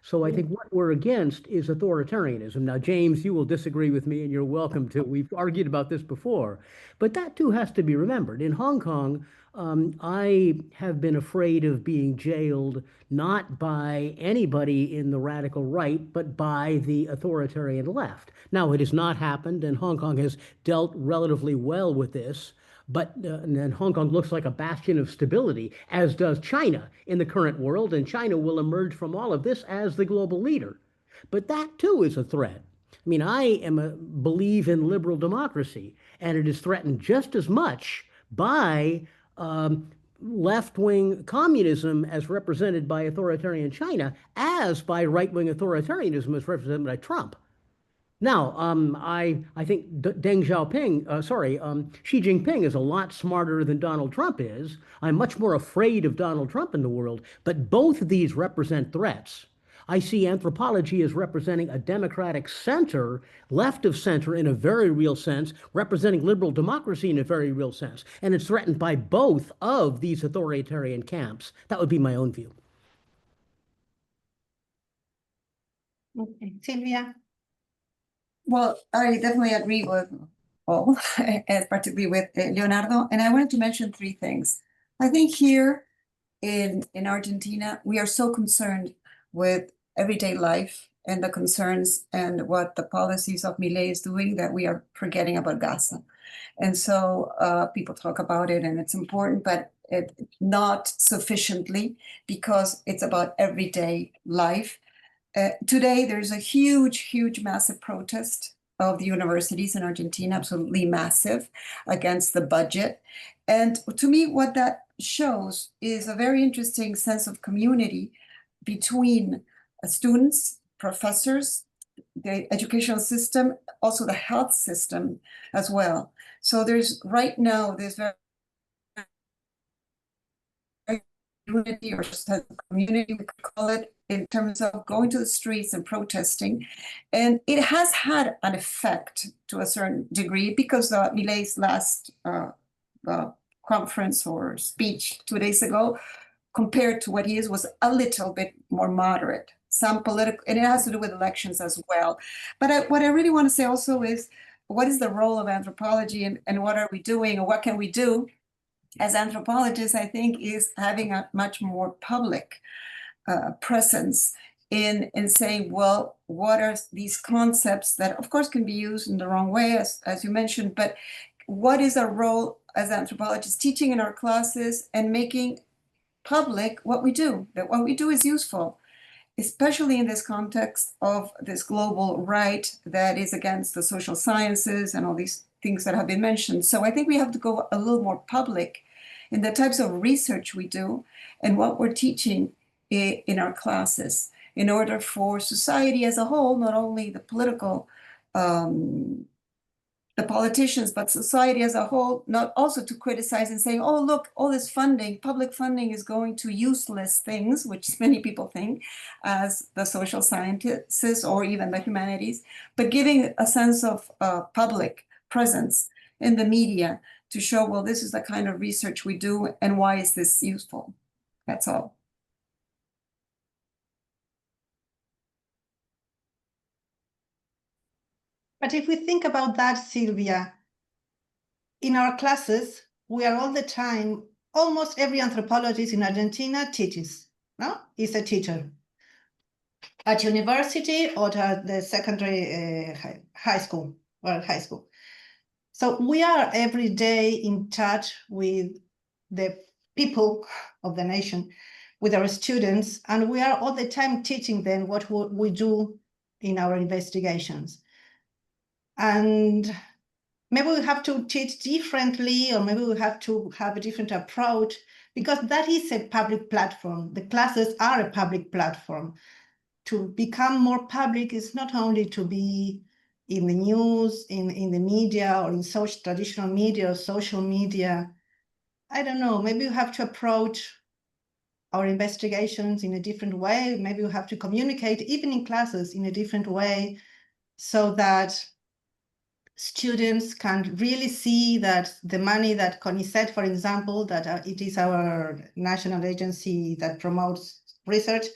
So I think what we're against is authoritarianism. Now, James, you will disagree with me, and you're welcome to. We've argued about this before. But that too has to be remembered. In Hong Kong, I have been afraid of being jailed not by anybody in the radical right, but by the authoritarian left. Now, it has not happened, and Hong Kong has dealt relatively well with this. But and Hong Kong looks like a bastion of stability, as does China in the current world, and China will emerge from all of this as the global leader. But that too is a threat. I mean, I believe in liberal democracy, and it is threatened just as much by left-wing communism as represented by authoritarian China as by right-wing authoritarianism as represented by Trump. Now, I think Xi Jinping is a lot smarter than Donald Trump is. I'm much more afraid of Donald Trump in the world, but both of these represent threats. I see anthropology as representing a democratic center, left of center in a very real sense, representing liberal democracy in a very real sense. And it's threatened by both of these authoritarian camps. That would be my own view. Okay, Sylvia? Well, I definitely agree with all, and particularly with Leonardo. And I wanted to mention three things. I think here in Argentina, we are so concerned with everyday life and the concerns and what the policies of Milei is doing that we are forgetting about Gaza. And so people talk about it and it's important, but not sufficiently because it's about everyday life. Today, there's a huge, massive protest of the universities in Argentina, absolutely massive, against the budget. And to me, what that shows is a very interesting sense of community between students, professors, the educational system, also the health system as well. So there's right now, there's very unity or community, we could call it, in terms of going to the streets and protesting. And it has had an effect to a certain degree because Milei's last conference or speech 2 days ago, compared to what he is, was a little bit more moderate. Some political, and it has to do with elections as well. But what I really want to say also is, what is the role of anthropology and what are we doing or what can we do? As anthropologists, I think, is having a much more public presence in saying, well, what are these concepts that, of course, can be used in the wrong way, as you mentioned, but what is our role as anthropologists teaching in our classes and making public what we do, that what we do is useful, especially in this context of this global right that is against the social sciences and all these things that have been mentioned. So I think we have to go a little more public in the types of research we do and what we're teaching in our classes in order for society as a whole, not only the political, the politicians, but society as a whole, not also to criticize and saying, oh, look, all this funding, public funding is going to useless things, which many people think, as the social sciences or even the humanities, but giving a sense of public presence in the media to show, well, this is the kind of research we do and why is this useful? That's all. But if we think about that, Sylvia, in our classes, we are all the time, almost every anthropologist in Argentina teaches, no? Is a teacher. At university or at the secondary high school or high school. So we are every day in touch with the people of the nation, with our students, and we are all the time teaching them what we do in our investigations. And maybe we have to teach differently, or maybe we have to have a different approach, because that is a public platform. The classes are a public platform. To become more public is not only to be in the news, in the media, or in traditional media or social media. I don't know, maybe we have to approach our investigations in a different way. Maybe we have to communicate, even in classes, in a different way, so that students can really see that the money that CONICET, for example, that it is our national agency that promotes research,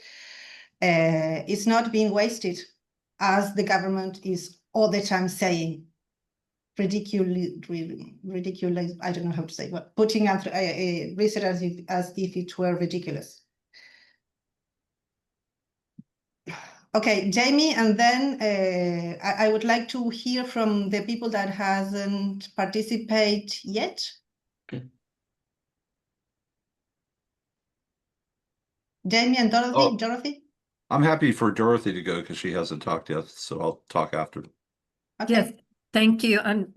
is not being wasted, as the government is all the time saying. Ridiculous, I don't know how to say, but putting research as if it were ridiculous. Okay, Jamie, and then I would like to hear from the people that hasn't participated yet. Okay. Jamie and Dorothy. Oh. Dorothy? I'm happy for Dorothy to go because she hasn't talked yet, so I'll talk after. Okay. Yes, thank you. I'm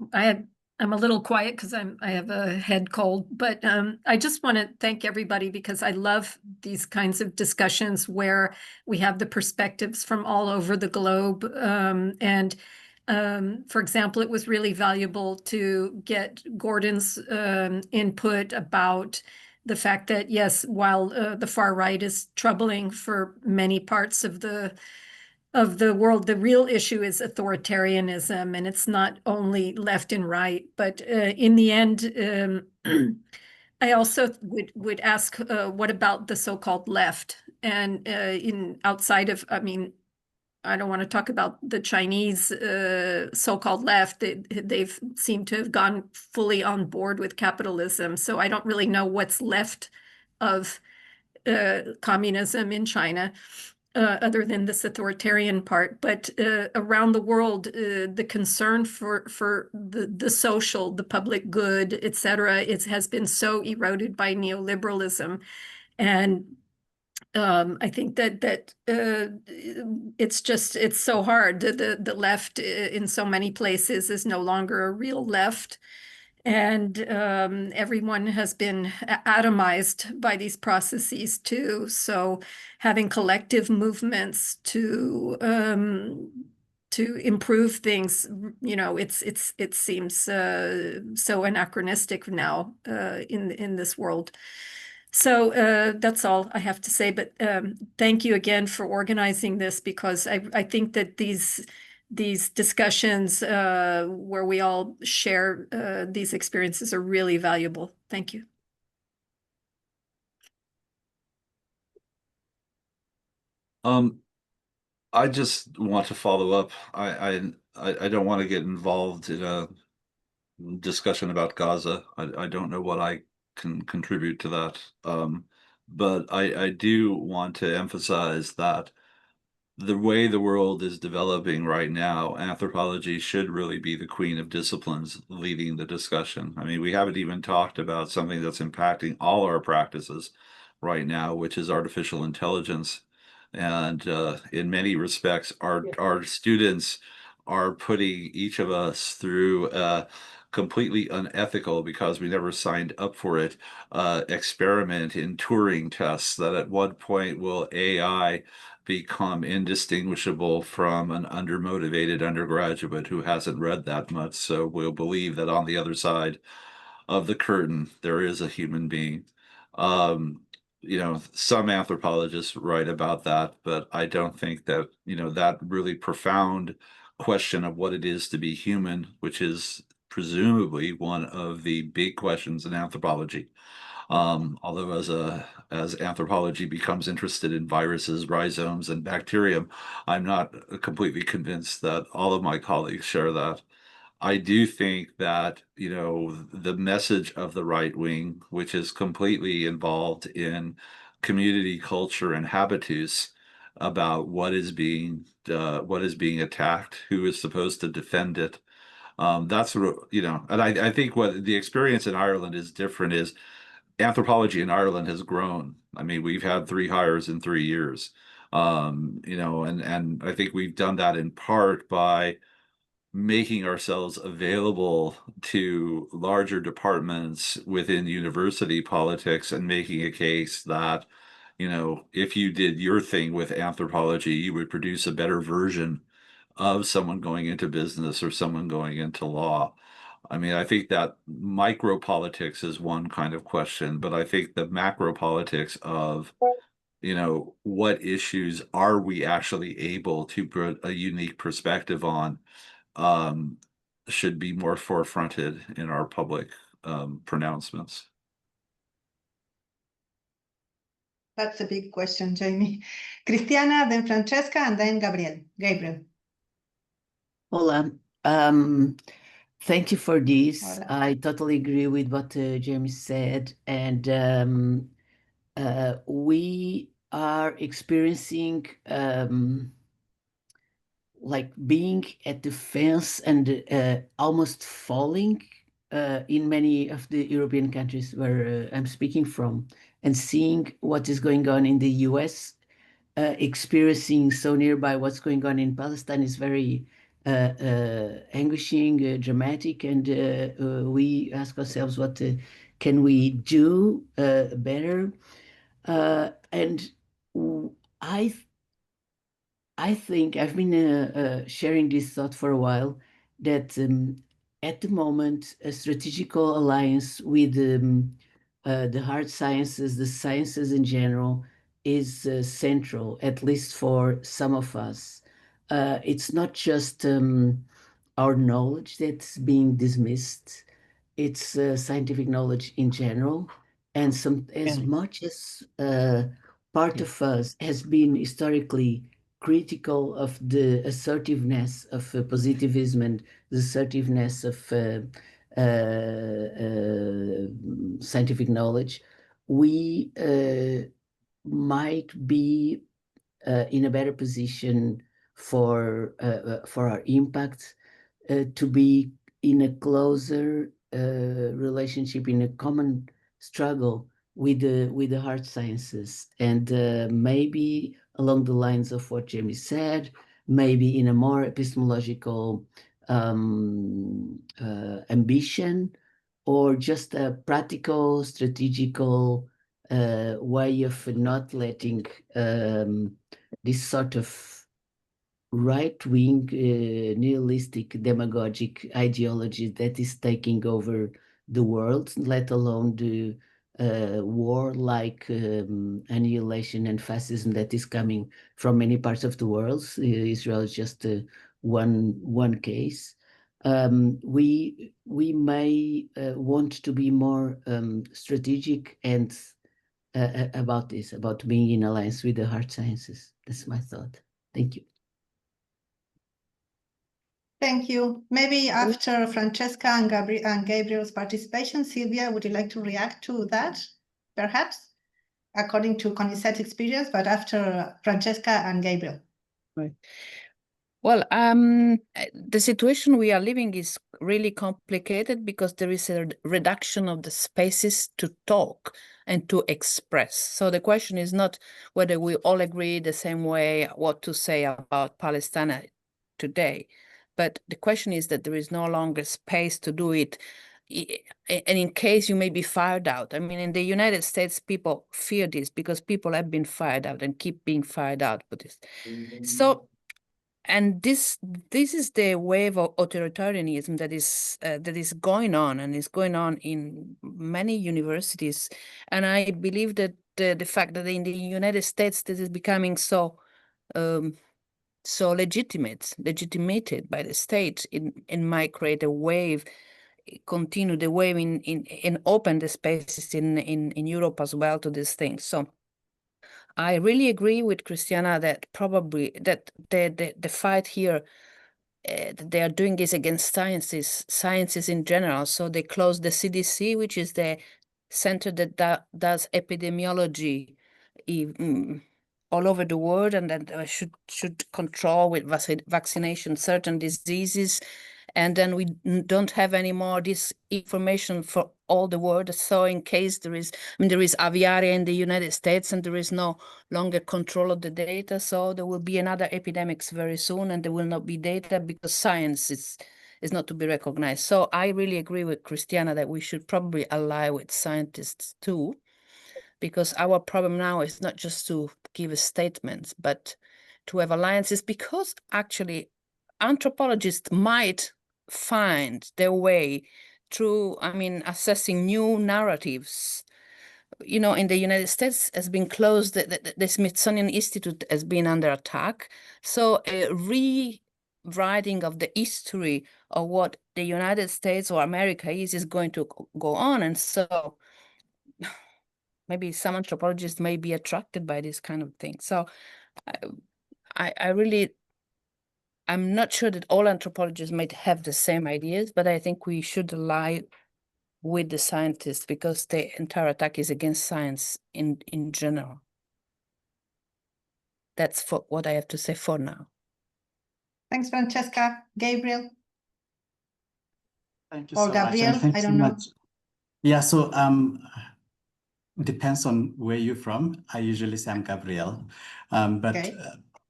a little quiet because I have a head cold, but I just want to thank everybody because I love these kinds of discussions where we have the perspectives from all over the globe. For example, it was really valuable to get Gordon's input about the fact that, yes, while the far right is troubling for many parts of the world, the real issue is authoritarianism, and it's not only left and right. But in the end, I also would ask, what about the so-called left? And outside of, I mean, I don't want to talk about the Chinese so-called left. They've seemed to have gone fully on board with capitalism. So I don't really know what's left of communism in China. Other than this authoritarian part, but around the world, the concern for the social, the public good, etc., it has been so eroded by neoliberalism, and I think that it's so hard. The left in so many places is no longer a real left. And everyone has been atomized by these processes too. So having collective movements to improve things, it seems so anachronistic now in this world. So that's all I have to say. But thank you again for organizing this, because I think that these discussions where we all share these experiences are really valuable. Thank you. I just want to follow up. I don't want to get involved in a discussion about Gaza. I don't know what I can contribute to that. But I do want to emphasize that the way the world is developing right now, anthropology should really be the queen of disciplines leading the discussion. I mean, we haven't even talked about something that's impacting all our practices right now, which is artificial intelligence. And in many respects, our students are putting each of us through completely unethical, because we never signed up for it, experiment in Turing tests that at what point will AI become indistinguishable from an undermotivated undergraduate who hasn't read that much, so we'll believe that on the other side of the curtain there is a human being. Some anthropologists write about that, but I don't think that, that really profound question of what it is to be human, which is presumably one of the big questions in anthropology. Although as anthropology becomes interested in viruses, rhizomes, and bacterium, I'm not completely convinced that all of my colleagues share that. I do think that, the message of the right wing, which is completely involved in community culture and habitus about what is being attacked, who is supposed to defend it, That's sort of, you know, and I think what the experience in Ireland is different is anthropology in Ireland has grown. I mean, we've had 3 hires in 3 years. You know, and I think we've done that in part by making ourselves available to larger departments within university politics and making a case that, you know, if you did your thing with anthropology, you would produce a better version of someone going into business or someone going into law. I mean, I think that micro politics is one kind of question, but I think the macro politics of, you know, what issues are we actually able to put a unique perspective on, um, should be more forefronted in our public pronouncements. That's a big question, Jamie. Cristiana, then Francesca, and then Gabriel. Hola. Thank you for this. Hola. I totally agree with what Jamie said, and we are experiencing like being at the fence and almost falling in many of the European countries where I'm speaking from, and seeing what is going on in the US, experiencing so nearby what's going on in Palestine is very anguishing, dramatic, and we ask ourselves, what can we do better? And I think I've been sharing this thought for a while, that at the moment, a strategical alliance with the hard sciences, the sciences in general, is central, at least for some of us. It's not just our knowledge that's being dismissed, it's scientific knowledge in general. And as much as part of us has been historically critical of the assertiveness of positivism and the assertiveness of scientific knowledge, we might be in a better position for our impact, to be in a closer relationship, in a common struggle with the hard sciences, and maybe along the lines of what Jamie said, maybe in a more epistemological ambition, or just a practical, strategical way of not letting this sort of right-wing, nihilistic, demagogic ideology that is taking over the world, let alone the war-like annihilation and fascism that is coming from many parts of the world. Israel is just one case. We may want to be more strategic and about this, about being in alliance with the hard sciences. That's my thought. Thank you. Thank you. Maybe after Francesca and Gabriel's participation, Sylvia, would you like to react to that, perhaps, according to Conizet's experience, but after Francesca and Gabriel? Right. Well, the situation we are living is really complicated because there is a reduction of the spaces to talk and to express. So the question is not whether we all agree the same way what to say about Palestine today, but the question is that there is no longer space to do it. And in case you may be fired out. I mean, in the United States, people fear this because people have been fired out and keep being fired out for this. So, and this is the wave of authoritarianism that is going on, and is going on in many universities. And I believe that the fact that in the United States this is becoming so legitimated by the state, it might create a wave, continue the wave in open the spaces in Europe as well to these things. So I really agree with Christiana that probably that the fight here that they are doing is against sciences in general. So they closed the CDC, which is the center that does epidemiology all over the world, and that should control with vaccination certain diseases. and then we don't have any more this information for all the world. So in case there is, there is aviaria in the United States and there is no longer control of the data, so there will be another epidemics very soon, and there will not be data because science is not to be recognized. So I really agree with Christiana that we should probably ally with scientists too, because our problem now is not just to give statements, but to have alliances, because actually anthropologists might find their way through, assessing new narratives. In the United States has been closed, the Smithsonian Institute has been under attack. So a rewriting of the history of what the United States or America is going to go on. And so maybe some anthropologists may be attracted by this kind of thing. So I'm not sure that all anthropologists might have the same ideas, but I think we should ally with the scientists because the entire attack is against science in general. That's for what I have to say for now. Thanks, Francesca. Gabriel? Thank you Or so much. Gabriel, And thanks I so don't know. much. Yeah, so depends on where you're from. I usually say I'm Gabriel, but Okay.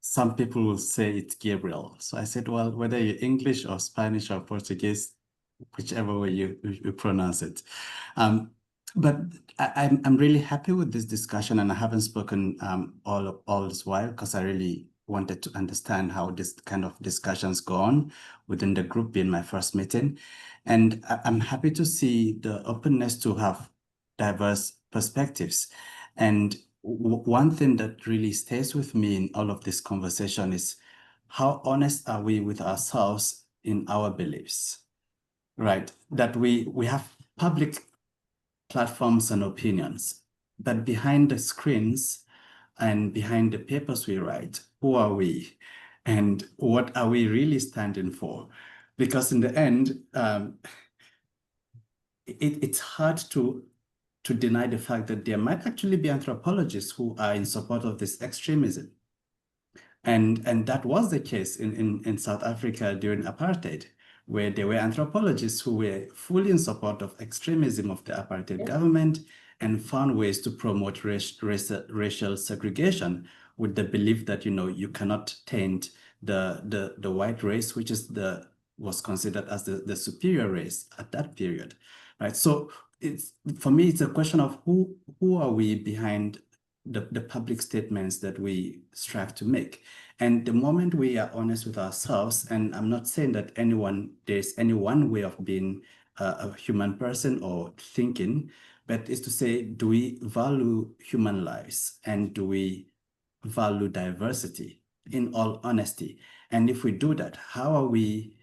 some people will say it's Gabriel. So I said, well, whether you're English or Spanish or Portuguese, whichever way you pronounce it. But I'm really happy with this discussion, and I haven't spoken all this while because I really wanted to understand how this kind of discussions go on within the group, being my first meeting. And I'm happy to see the openness to have diverse perspectives. And one thing that really stays with me in all of this conversation is how honest are we with ourselves in our beliefs, right? That we have public platforms and opinions, but behind the screens and behind the papers we write, who are we? And what are we really standing for? Because in the end, it's hard to deny the fact that there might actually be anthropologists who are in support of this extremism. And that was the case in South Africa during apartheid, where there were anthropologists who were fully in support of extremism of the apartheid government and found ways to promote racial segregation with the belief that, you cannot taint the white race, which was considered as the superior race at that period, right? So for me, it's a question of who are we behind the public statements that we strive to make. And the moment we are honest with ourselves, and I'm not saying that there's any one way of being a human person or thinking, but it's to say, do we value human lives and do we value diversity in all honesty? And if we do that, how are we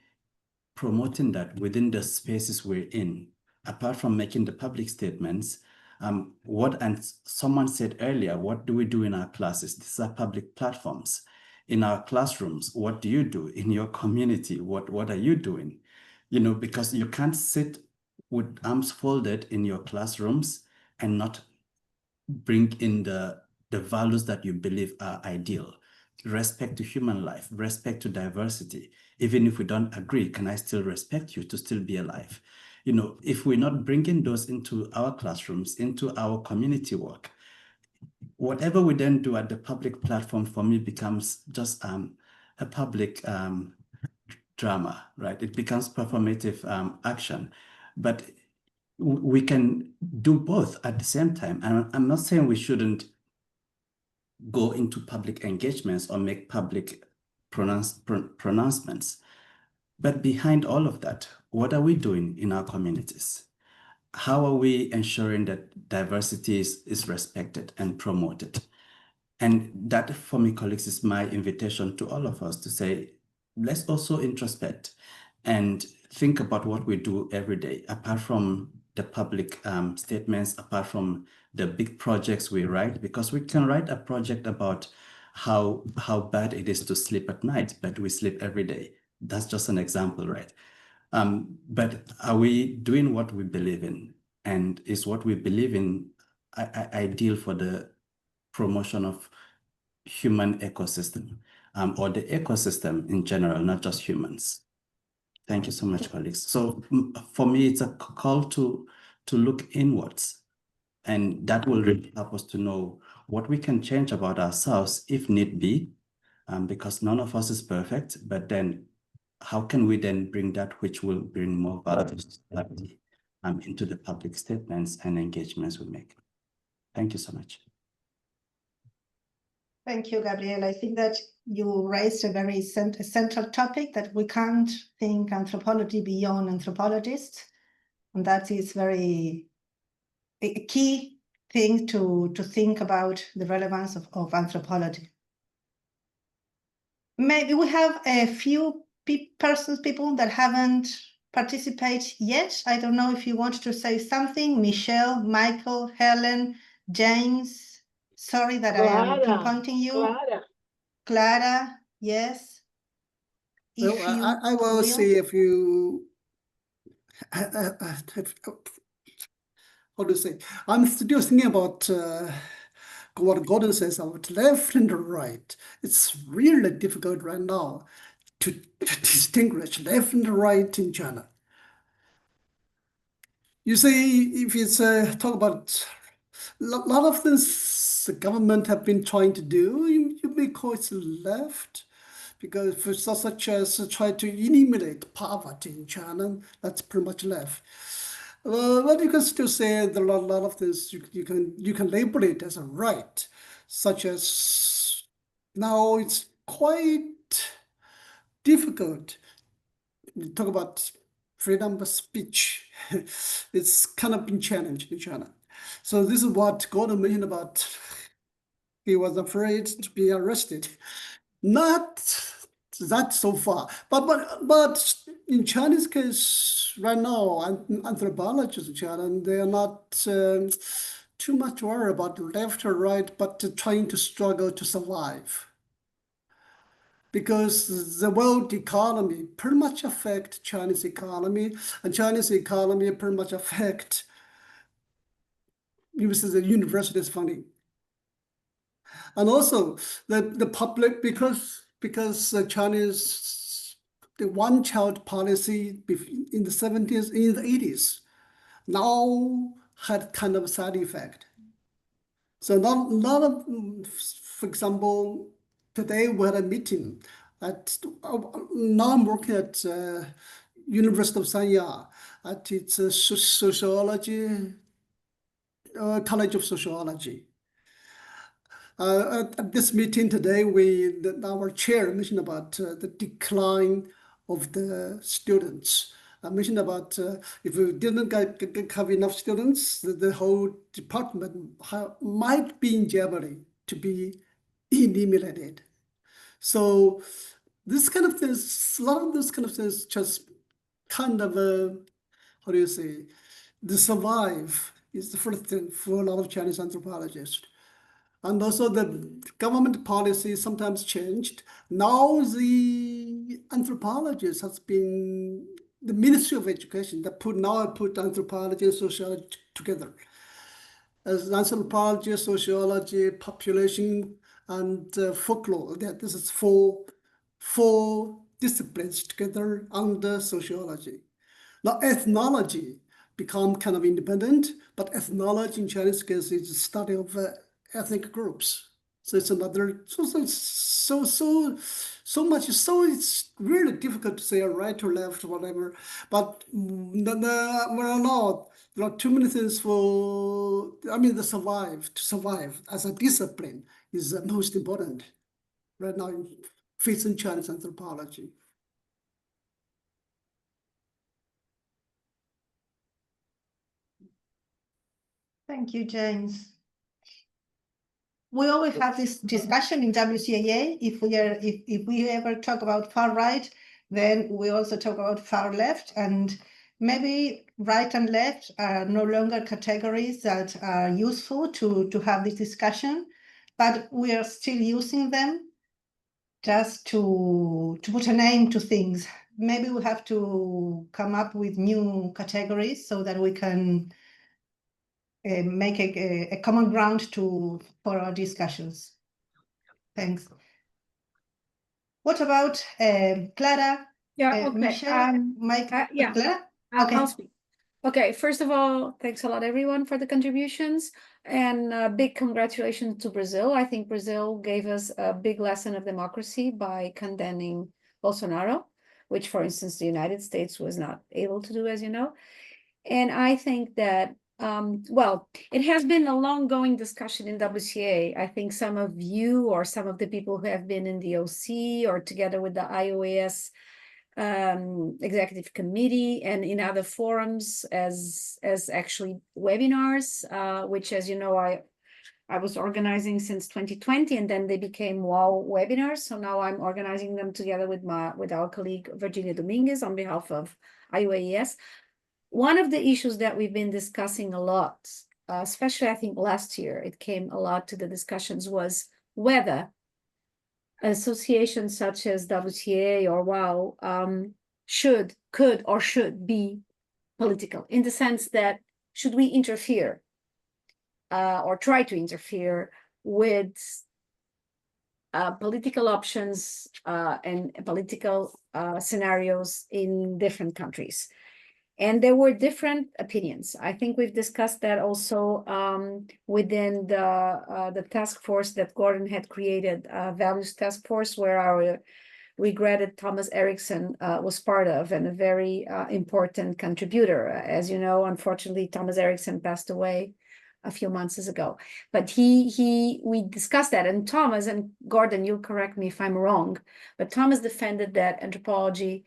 promoting that within the spaces we're in? Apart from making the public statements, and someone said earlier, what do we do in our classes? These are public platforms. In our classrooms, what do you do? In your community, what are you doing? Because you can't sit with arms folded in your classrooms and not bring in the values that you believe are ideal. Respect to human life, respect to diversity. Even if we don't agree, can I still respect you to still be alive? If we're not bringing those into our classrooms, into our community work, whatever we then do at the public platform for me becomes just a public drama, right? It becomes performative action. But we can do both at the same time. And I'm not saying we shouldn't go into public engagements or make public pronouncements. But behind all of that, what are we doing in our communities? How are we ensuring that diversity is respected and promoted? And that, for me, colleagues, is my invitation to all of us to say, let's also introspect and think about what we do every day, apart from the public statements, apart from the big projects we write, because we can write a project about how bad it is to sleep at night, but we sleep every day. That's just an example, right? But are we doing what we believe in? And is what we believe in ideal for the promotion of human ecosystem or the ecosystem in general, not just humans? Thank you so much, colleagues. So for me, it's a call to look inwards, and that will really help us to know what we can change about ourselves if need be, because none of us is perfect, but then how can we then bring that which will bring more value to society into the public statements and engagements we make? Thank you so much. Thank you, Gabriel. I think that you raised a very central topic, that we can't think anthropology beyond anthropologists. And that is a key thing to think about the relevance of anthropology. Maybe we have a few people that haven't participated yet. I don't know if you want to say something. Michelle, Michael, Helen, James. Sorry that I am pinpointing you. Clara, yes. If I will see if you. How to say? I'm still thinking about what Gordon says about left and right. It's really difficult right now to distinguish left and right in China. You see, if it's talk about a lot of things the government have been trying to do, you may call it left, because for such as try to eliminate poverty in China, that's pretty much left. But you can still say there are a lot of things you can label it as a right, such as now it's quite difficult. You talk about freedom of speech. It's kind of been challenged in China. So this is what Gordon mentioned about he was afraid to be arrested. Not that so far, but in Chinese case right now, anthropologists in China, they are not too much worried about left or right, but trying to struggle to survive. Because the world economy pretty much affect Chinese economy, and Chinese economy pretty much affect the university's funding. And also the public, because Chinese, the one-child policy in the 70s, in the 80s, now had kind of a side effect. So not of, for example, today we had a meeting at, now I'm working at University of Sanya at its sociology, College of Sociology. At this meeting today, our chair mentioned about the decline of the students. I mentioned about if we didn't have enough students, the whole department might be in jeopardy to be eliminated. So this kind of things, a lot of those kind of things just kind of, how do you say, the survive is the first thing for a lot of Chinese anthropologists. And also the government policy sometimes changed. Now the anthropologist has been, the Ministry of Education that put anthropology and sociology together. As anthropology, sociology, population, and folklore, this is four disciplines together under sociology. Now ethnology become kind of independent, but ethnology in Chinese case is the study of ethnic groups. So it's another, so much, so it's really difficult to say right or left or whatever. But there are too many things for, to survive as a discipline is the most important right now in facing Chinese anthropology. Thank you, James. We always have this discussion in WCAA. If we ever talk about far right, then we also talk about far left, and maybe right and left are no longer categories that are useful to have this discussion, but we are still using them just to put a name to things. Maybe we have to come up with new categories so that we can make a common ground for our discussions. Thanks. What about Clara? Yeah, okay. Michelle, Mike, Yeah, Clara? I'll Okay. speak. Okay, first of all, thanks a lot, everyone, for the contributions, and big congratulations to Brazil. I think Brazil gave us a big lesson of democracy by condemning Bolsonaro, which, for instance, the United States was not able to do, as you know. And I think that, well, it has been a long-going discussion in WCA. I think some of you or some of the people who have been in the OC or together with the IOAS executive committee and in other forums as actually webinars, which, as you know, I was organizing since 2020, and then they became WOW webinars. So now I'm organizing them together with our colleague Virginia Dominguez on behalf of IOAS. One of the issues that we've been discussing a lot, especially I think last year, it came a lot to the discussions, was whether associations such as WCAA or WOW could or should be political, in the sense that should we interfere or try to interfere with political options and political scenarios in different countries. And there were different opinions. I think we've discussed that also within the task force that Gordon had created, Values Task Force, where our regretted Thomas Eriksson was part of, and a very important contributor. As you know, unfortunately, Thomas Eriksson passed away a few months ago. But we discussed that, and Thomas, and Gordon, you'll correct me if I'm wrong, but Thomas defended that anthropology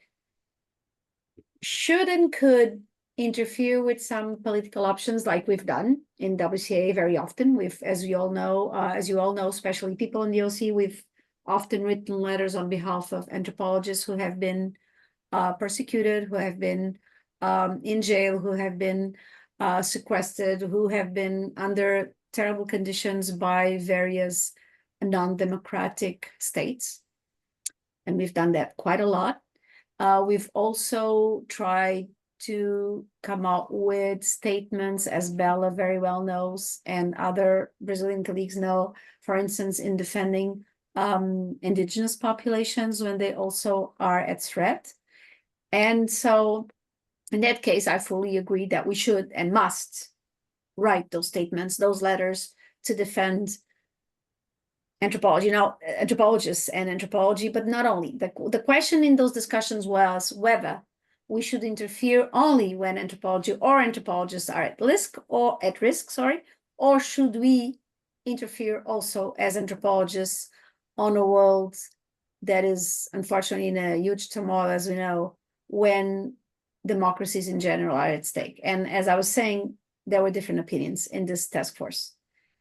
should and could interfere with some political options, like we've done in WCAA very often. As you all know, especially people in the OC, we've often written letters on behalf of anthropologists who have been persecuted, who have been in jail, who have been sequestered, who have been under terrible conditions by various non-democratic states. And we've done that quite a lot. We've also tried to come out with statements, as Bella very well knows, and other Brazilian colleagues know, for instance, in defending indigenous populations when they also are at threat. And so in that case, I fully agree that we should and must write those statements, those letters, to defend anthropology, anthropologists and anthropology, but not only. The question in those discussions was whether we should interfere only when anthropology or anthropologists are at risk, or should we interfere also as anthropologists on a world that is unfortunately in a huge turmoil, as we know, when democracies in general are at stake. And as I was saying, there were different opinions in this task force.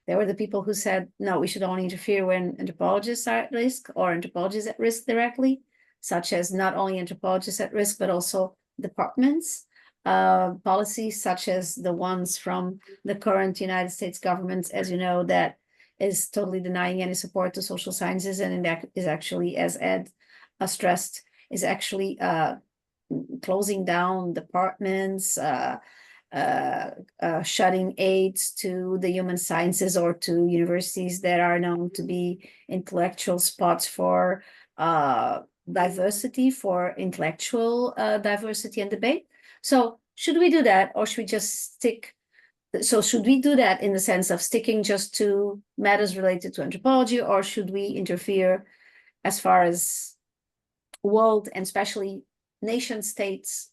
There were the people who said, no, we should only interfere when anthropologists are at risk or anthropologists at risk directly, such as not only anthropologists at risk, but also departments, policies such as the ones from the current United States government, as you know, that is totally denying any support to social sciences, and that is actually, as Ed stressed, is actually closing down departments, shutting aids to the human sciences or to universities that are known to be intellectual spots for diversity, for intellectual diversity and debate. So should we do that, or should we just stick? So should we do that in the sense of sticking just to matters related to anthropology, or should we interfere as far as world and especially nation states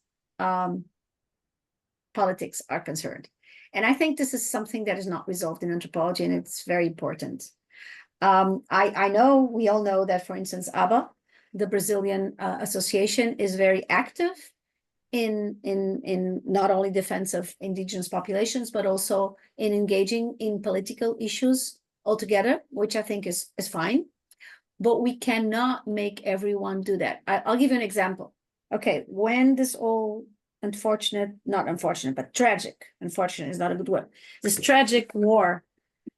politics are concerned? And I think this is something that is not resolved in anthropology, and it's very important. I know, we all know that, for instance, ABA, the Brazilian association, is very active in not only defense of indigenous populations, but also in engaging in political issues altogether, which I think is fine. But we cannot make everyone do that. I'll give you an example. Okay, when this all not unfortunate, but tragic, unfortunate is not a good word, this tragic war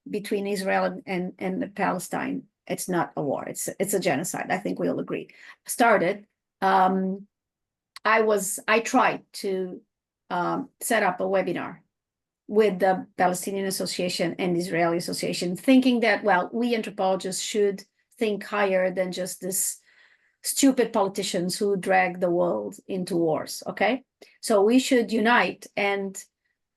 between Israel and Palestine, it's not a war, it's a genocide, I think we all agree, started, I tried to set up a webinar with the Palestinian Association and Israeli Association, thinking that, well, we anthropologists should think higher than just this stupid politicians who drag the world into wars, okay? So we should unite, and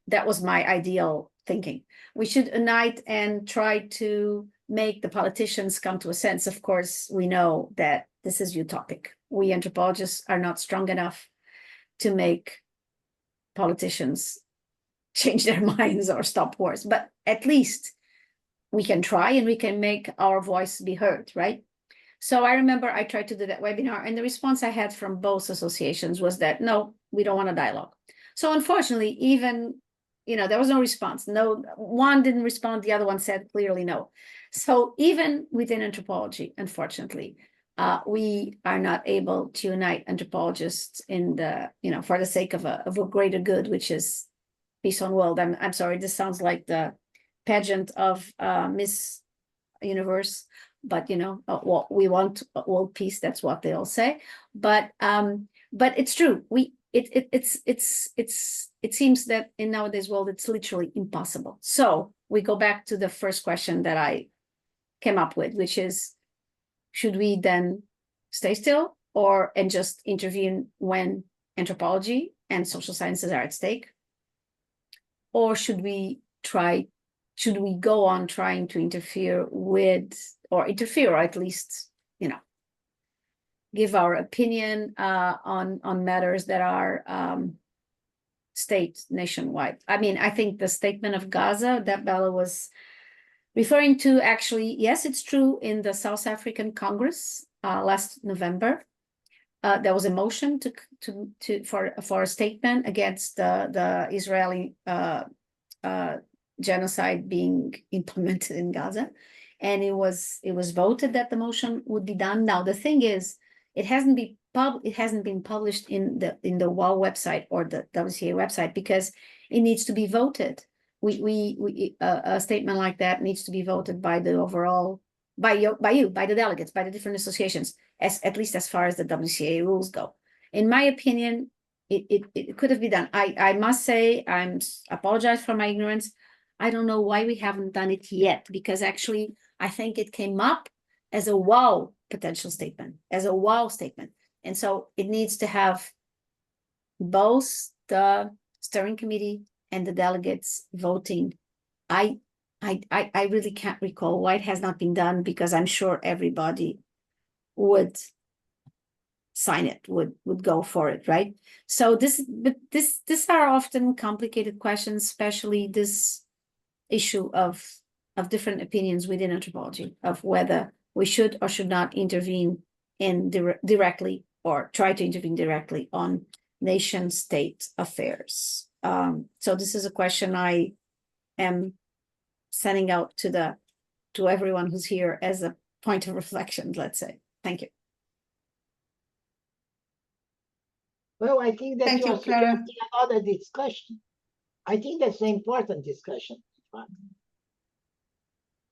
that was my ideal thinking. We should unite and try to make the politicians come to a sense. Of course, we know that this is utopic. We anthropologists are not strong enough to make politicians change their minds or stop wars, but at least we can try and we can make our voice be heard, right? So I remember I tried to do that webinar, and the response I had from both associations was that, no, we don't want a dialogue. So unfortunately, even, there was no response. No, one didn't respond, the other one said clearly no. So even within anthropology, unfortunately, we are not able to unite anthropologists in the, for the sake of a greater good, which is peace on world. I'm sorry, this sounds like the pageant of Miss Universe, but what we want world peace. That's what they all say. But it's true. It seems that in nowadays world it's literally impossible. So we go back to the first question that I came up with, which is, should we then stay still and just intervene when anthropology and social sciences are at stake? Or should we go on trying to interfere or at least, give our opinion on matters that are state nationwide? I mean, I think the statement of Gaza that Bella was referring to, actually, yes, it's true. In the South African Congress last November, there was a motion for a statement against the Israeli genocide being implemented in Gaza, and it was voted that the motion would be done. Now the thing is, it hasn't been published in the WOW website or the WCAA website because it needs to be voted. A statement like that needs to be voted by the delegates, by the different associations, at least as far as the WCAA rules go. In my opinion, it could have been done. I must say, I apologize for my ignorance. I don't know why we haven't done it yet, because actually I think it came up as a WOW potential statement, and so it needs to have both the steering committee and the delegates voting. I really can't recall why it has not been done, because I'm sure everybody would sign it, would go for it, right? So these are often complicated questions, especially this issue of different opinions within anthropology of whether we should or should not intervene directly or try to intervene directly on nation-state affairs. So this is a question I am sending out to everyone who's here as a point of reflection, let's say. Thank you. Well, I think that Thank you you, are Clara. suggesting another discussion. I think that's an important discussion.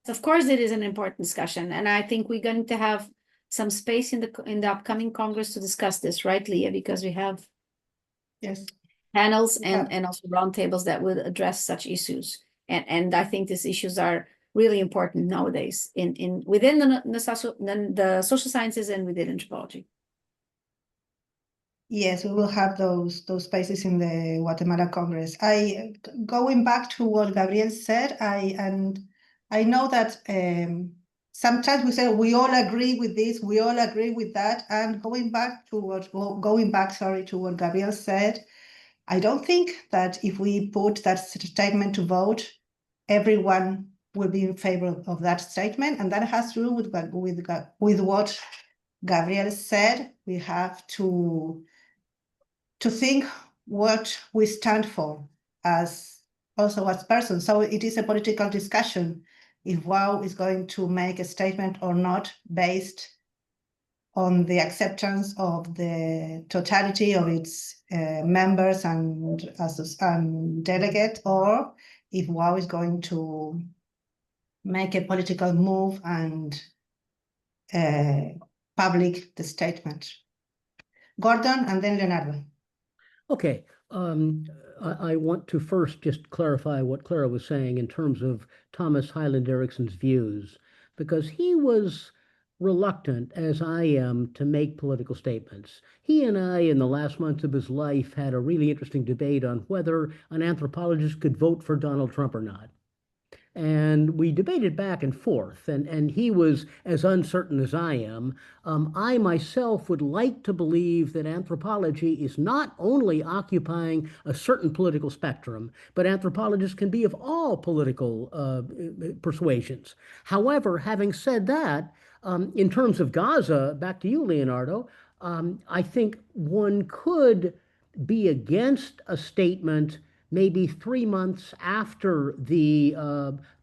Of course, it is an important discussion, and I think we're going to have some space in the upcoming Congress to discuss this, right, Leah? Because we have panels and also roundtables that will address such issues, and I think these issues are really important nowadays within the social sciences and within anthropology. Yes, we will have those spaces in the Guatemala Congress. Going back to what Gabriel said, I know that sometimes we say we all agree with this, we all agree with that, and going back to what Gabriel said, I don't think that if we put that statement to vote, everyone will be in favor of that statement, and that has to do with what Gabriel said. We have to think what we stand for as persons. So it is a political discussion if WOW is going to make a statement or not based on the acceptance of the totality of its members and delegates, or if WOW is going to make a political move and public the statement. Gordon and then Leonardo. Okay, I want to first just clarify what Clara was saying in terms of Thomas Hyland Erickson's views, because he was reluctant as I am to make political statements. He and I, in the last months of his life, had a really interesting debate on whether an anthropologist could vote for Donald Trump or not. And we debated back and forth, and he was as uncertain as I am. I myself would like to believe that anthropology is not only occupying a certain political spectrum, but anthropologists can be of all political persuasions. However, having said that, in terms of Gaza, back to you, Leonardo, I think one could be against a statement maybe 3 months after the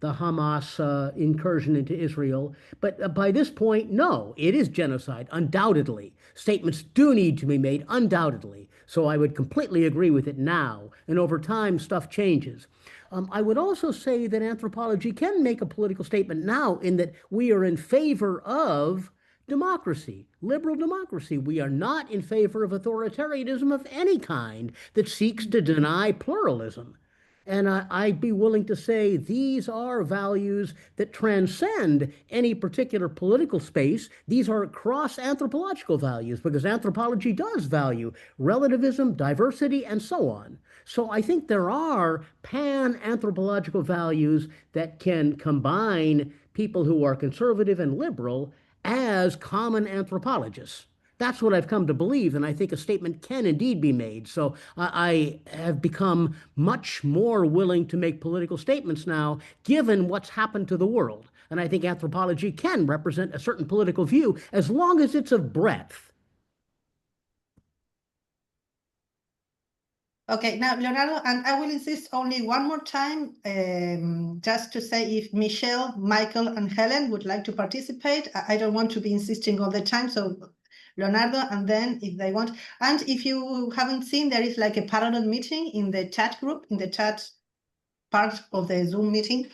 Hamas incursion into Israel. But by this point, no, it is genocide, undoubtedly. Statements do need to be made, undoubtedly. So I would completely agree with it now. And over time, stuff changes. I would also say that anthropology can make a political statement now in that we are in favor of democracy, liberal democracy. We are not in favor of authoritarianism of any kind that seeks to deny pluralism. And I'd be willing to say these are values that transcend any particular political space. These are cross-anthropological values because anthropology does value relativism, diversity, and so on. So I think there are pan-anthropological values that can combine people who are conservative and liberal as common anthropologists. That's what I've come to believe, and I think a statement can indeed be made. So I have become much more willing to make political statements now, given what's happened to the world. And I think anthropology can represent a certain political view as long as it's of breadth. Okay, now Leonardo, and I will insist only one more time, just to say if Michelle, Michael, and Helen would like to participate. I don't want to be insisting all the time, so Leonardo, and then if they want. And if you haven't seen, there is like a parallel meeting in the chat group, in the chat part of the Zoom meeting.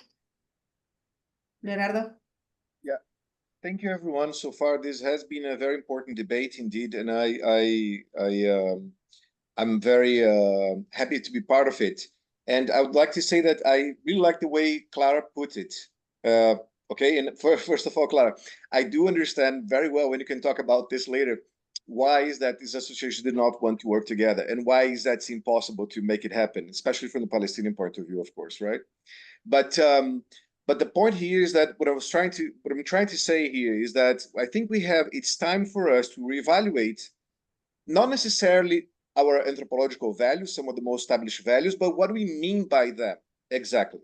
Leonardo? Yeah, thank you everyone. So far, this has been a very important debate indeed, and I'm very happy to be part of it. And I would like to say that I really like the way Clara put it. Okay, and first of all, Clara, I do understand very well when you can talk about this later. Why is that these associations did not want to work together? And why is that impossible to make it happen, especially from the Palestinian point of view, of course, right? But the point here is that what I'm trying to say here is that I think it's time for us to reevaluate, not necessarily our anthropological values, some of the most established values, but what we mean by them exactly.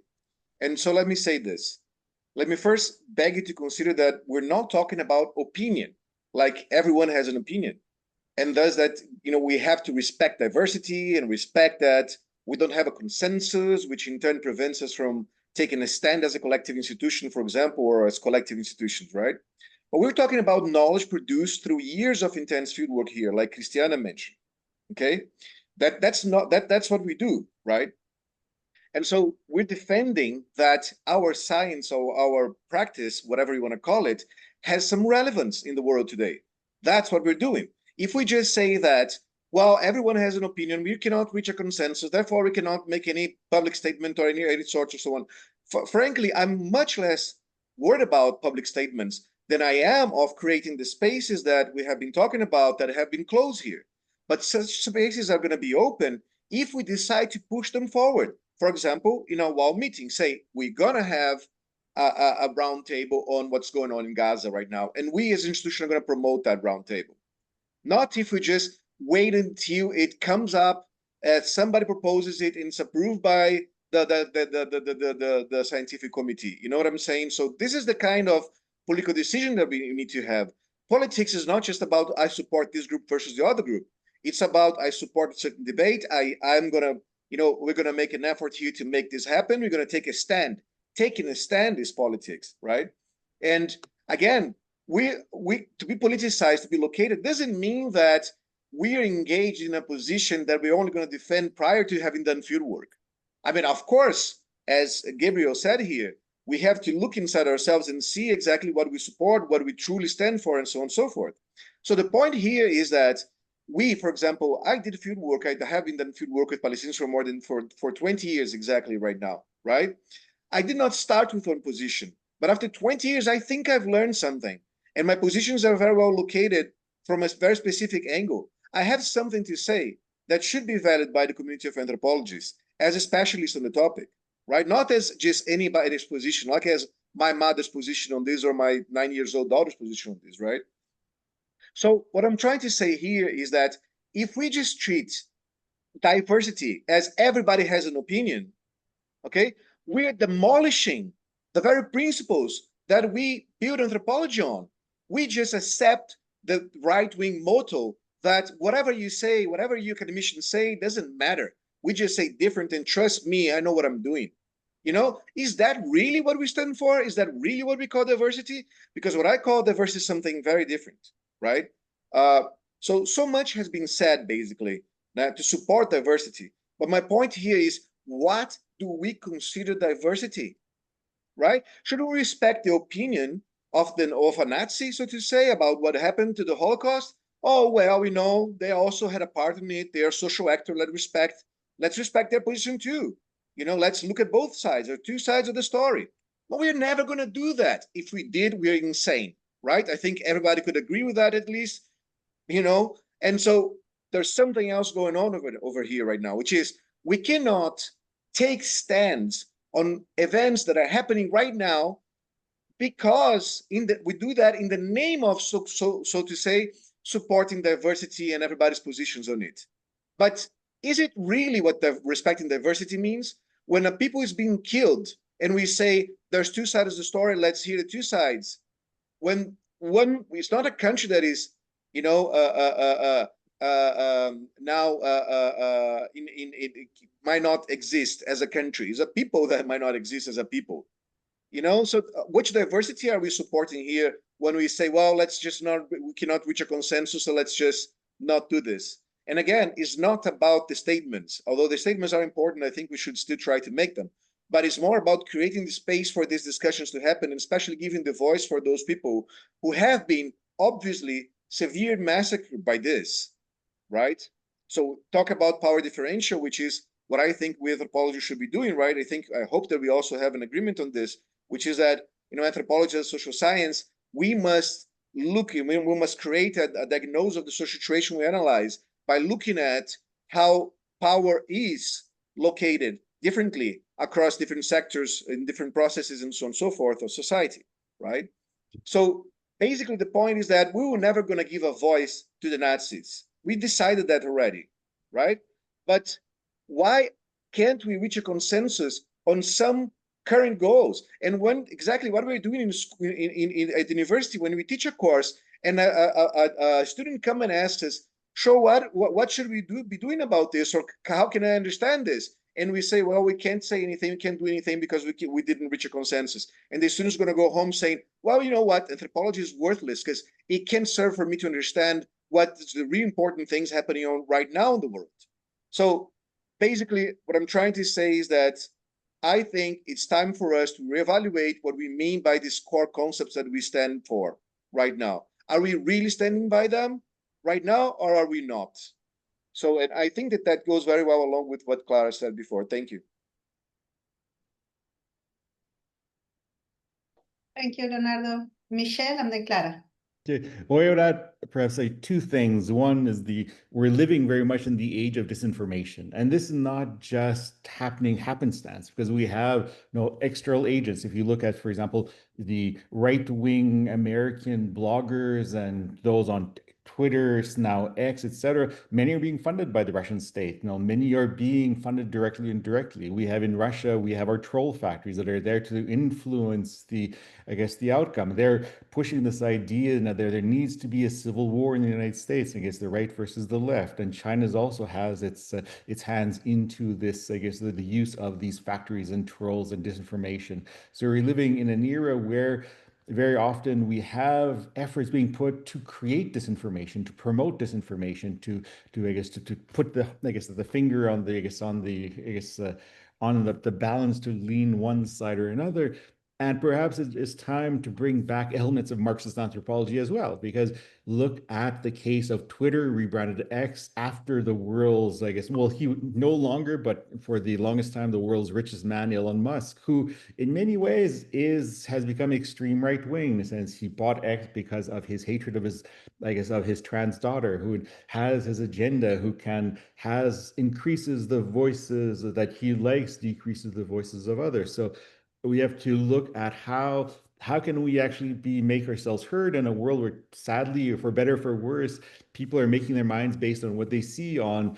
And so let me say this. Let me first beg you to consider that we're not talking about opinion, like everyone has an opinion. And thus that, we have to respect diversity and respect that we don't have a consensus, which in turn prevents us from taking a stand as a collective institution, for example, or as collective institutions, right? But we're talking about knowledge produced through years of intense fieldwork here, like Christiana mentioned. Okay, that's what we do, right? And so we're defending that our science or our practice, whatever you want to call it, has some relevance in the world today. That's what we're doing. If we just say that, well, everyone has an opinion, we cannot reach a consensus, therefore we cannot make any public statement or any sort of so on. Frankly, I'm much less worried about public statements than I am of creating the spaces that we have been talking about that have been closed here. But such spaces are going to be open if we decide to push them forward. For example, in our WOW meeting, say we're going to have a roundtable on what's going on in Gaza right now. And we as an institution are going to promote that roundtable. Not if we just wait until it comes up, somebody proposes it, and it's approved by the scientific committee. You know what I'm saying? So this is the kind of political decision that we need to have. Politics is not just about I support this group versus the other group. It's about I support a certain debate. I'm gonna, we're gonna make an effort here to make this happen. We're gonna take a stand. Taking a stand is politics, right? And again, we to be politicized, to be located, doesn't mean that we are engaged in a position that we're only going to defend prior to having done field work. I mean, of course, as Gabriel said here, we have to look inside ourselves and see exactly what we support, what we truly stand for, and so on and so forth. So the point here is that we, for example, I did field work. I have been done field work with Palestinians for more than for 20 years exactly right now, right? I did not start with one position, but after 20 years, I think I've learned something. And my positions are very well located from a very specific angle. I have something to say that should be valued by the community of anthropologists as a specialist on the topic, right? Not as just anybody's position, like as my mother's position on this or my 9-year-old daughter's position on this, right? So what I'm trying to say here is that if we just treat diversity as everybody has an opinion, okay, we're demolishing the very principles that we build anthropology on. We just accept the right-wing motto that whatever you say, whatever you academicians say, doesn't matter. We just say different, and trust me, I know what I'm doing. You know, is that really what we stand for? Is that really what we call diversity? Because what I call diversity is something very different, right? So much has been said, basically, to support diversity. But my point here is, what do we consider diversity, right? Should we respect the opinion of a Nazi, so to say, about what happened to the Holocaust? Oh, well, we know they also had a part in it. They are social actor. Let's respect their position too. You know, let's look at both sides. There are two sides of the story. But we're never going to do that. If we did, we're insane, right? I think everybody could agree with that at least, you know? And so there's something else going on over here right now, which is we cannot take stands on events that are happening right now because we do that in the name of, so to say, supporting diversity and everybody's positions on it. But is it really what respecting diversity means? When a people is being killed and we say there's two sides of the story, let's hear the two sides. When one, it's not a country that is, you know, now it might not exist as a country. It's a people that might not exist as a people. You know, so which diversity are we supporting here when we say, well, let's just not, we cannot reach a consensus, so let's just not do this. And again, it's not about the statements. Although the statements are important, I think we should still try to make them. But it's more about creating the space for these discussions to happen, and especially giving the voice for those people who have been obviously severe massacred by this, right? So talk about power differential, which is what I think we anthropology should be doing, right? I hope that we also have an agreement on this, which is that, you know, anthropology as social science, we must look, we must create a diagnosis of the social situation we analyze by looking at how power is located differently across different sectors in different processes and so on and so forth of society, right? So basically the point is that we were never going to give a voice to the Nazis. We decided that already, right? But why can't we reach a consensus on some current goals? And when exactly what we're doing at the university when we teach a course and a student come and asks us, show what should we be doing about this, or how can I understand this? And we say, well, we can't say anything, we can't do anything because we didn't reach a consensus. And the student's going to go home saying, well, you know what, anthropology is worthless because it can't serve for me to understand what is the really important things happening on right now in the world. So basically, what I'm trying to say is that I think it's time for us to reevaluate what we mean by these core concepts that we stand for right now. Are we really standing by them right now, or are we not? So, and I think that goes very well along with what Clara said before. Thank you. Thank you, Leonardo. Michelle and then Clara. Okay. Well, I would add perhaps say two things. One is we're living very much in the age of disinformation, and this is not just happening happenstance because we have external agents. If you look at, for example, the right-wing American bloggers and those on Twitter, now X, etc., many are being funded by the Russian state. Many are being funded directly and indirectly. We have in Russia, we have our troll factories that are there to influence the outcome. They're pushing this idea that there needs to be a civil war in the United States against the right versus the left. And China also has its hands into this, the use of these factories and trolls and disinformation. So we're living in an era where very often we have efforts being put to create disinformation, to promote disinformation, to put the finger on the balance to lean one side or another. And perhaps it's time to bring back elements of Marxist anthropology as well, because look at the case of Twitter rebranded X after the world's, I guess, well, he no longer, but for the longest time, the world's richest man, Elon Musk, who in many ways has become extreme right wing in the sense he bought X because of his hatred of his, I guess, of his trans daughter, who has his agenda, who increases the voices that he likes, decreases the voices of others. So we have to look at how can we actually make ourselves heard in a world where, sadly, for better or for worse, people are making their minds based on what they see on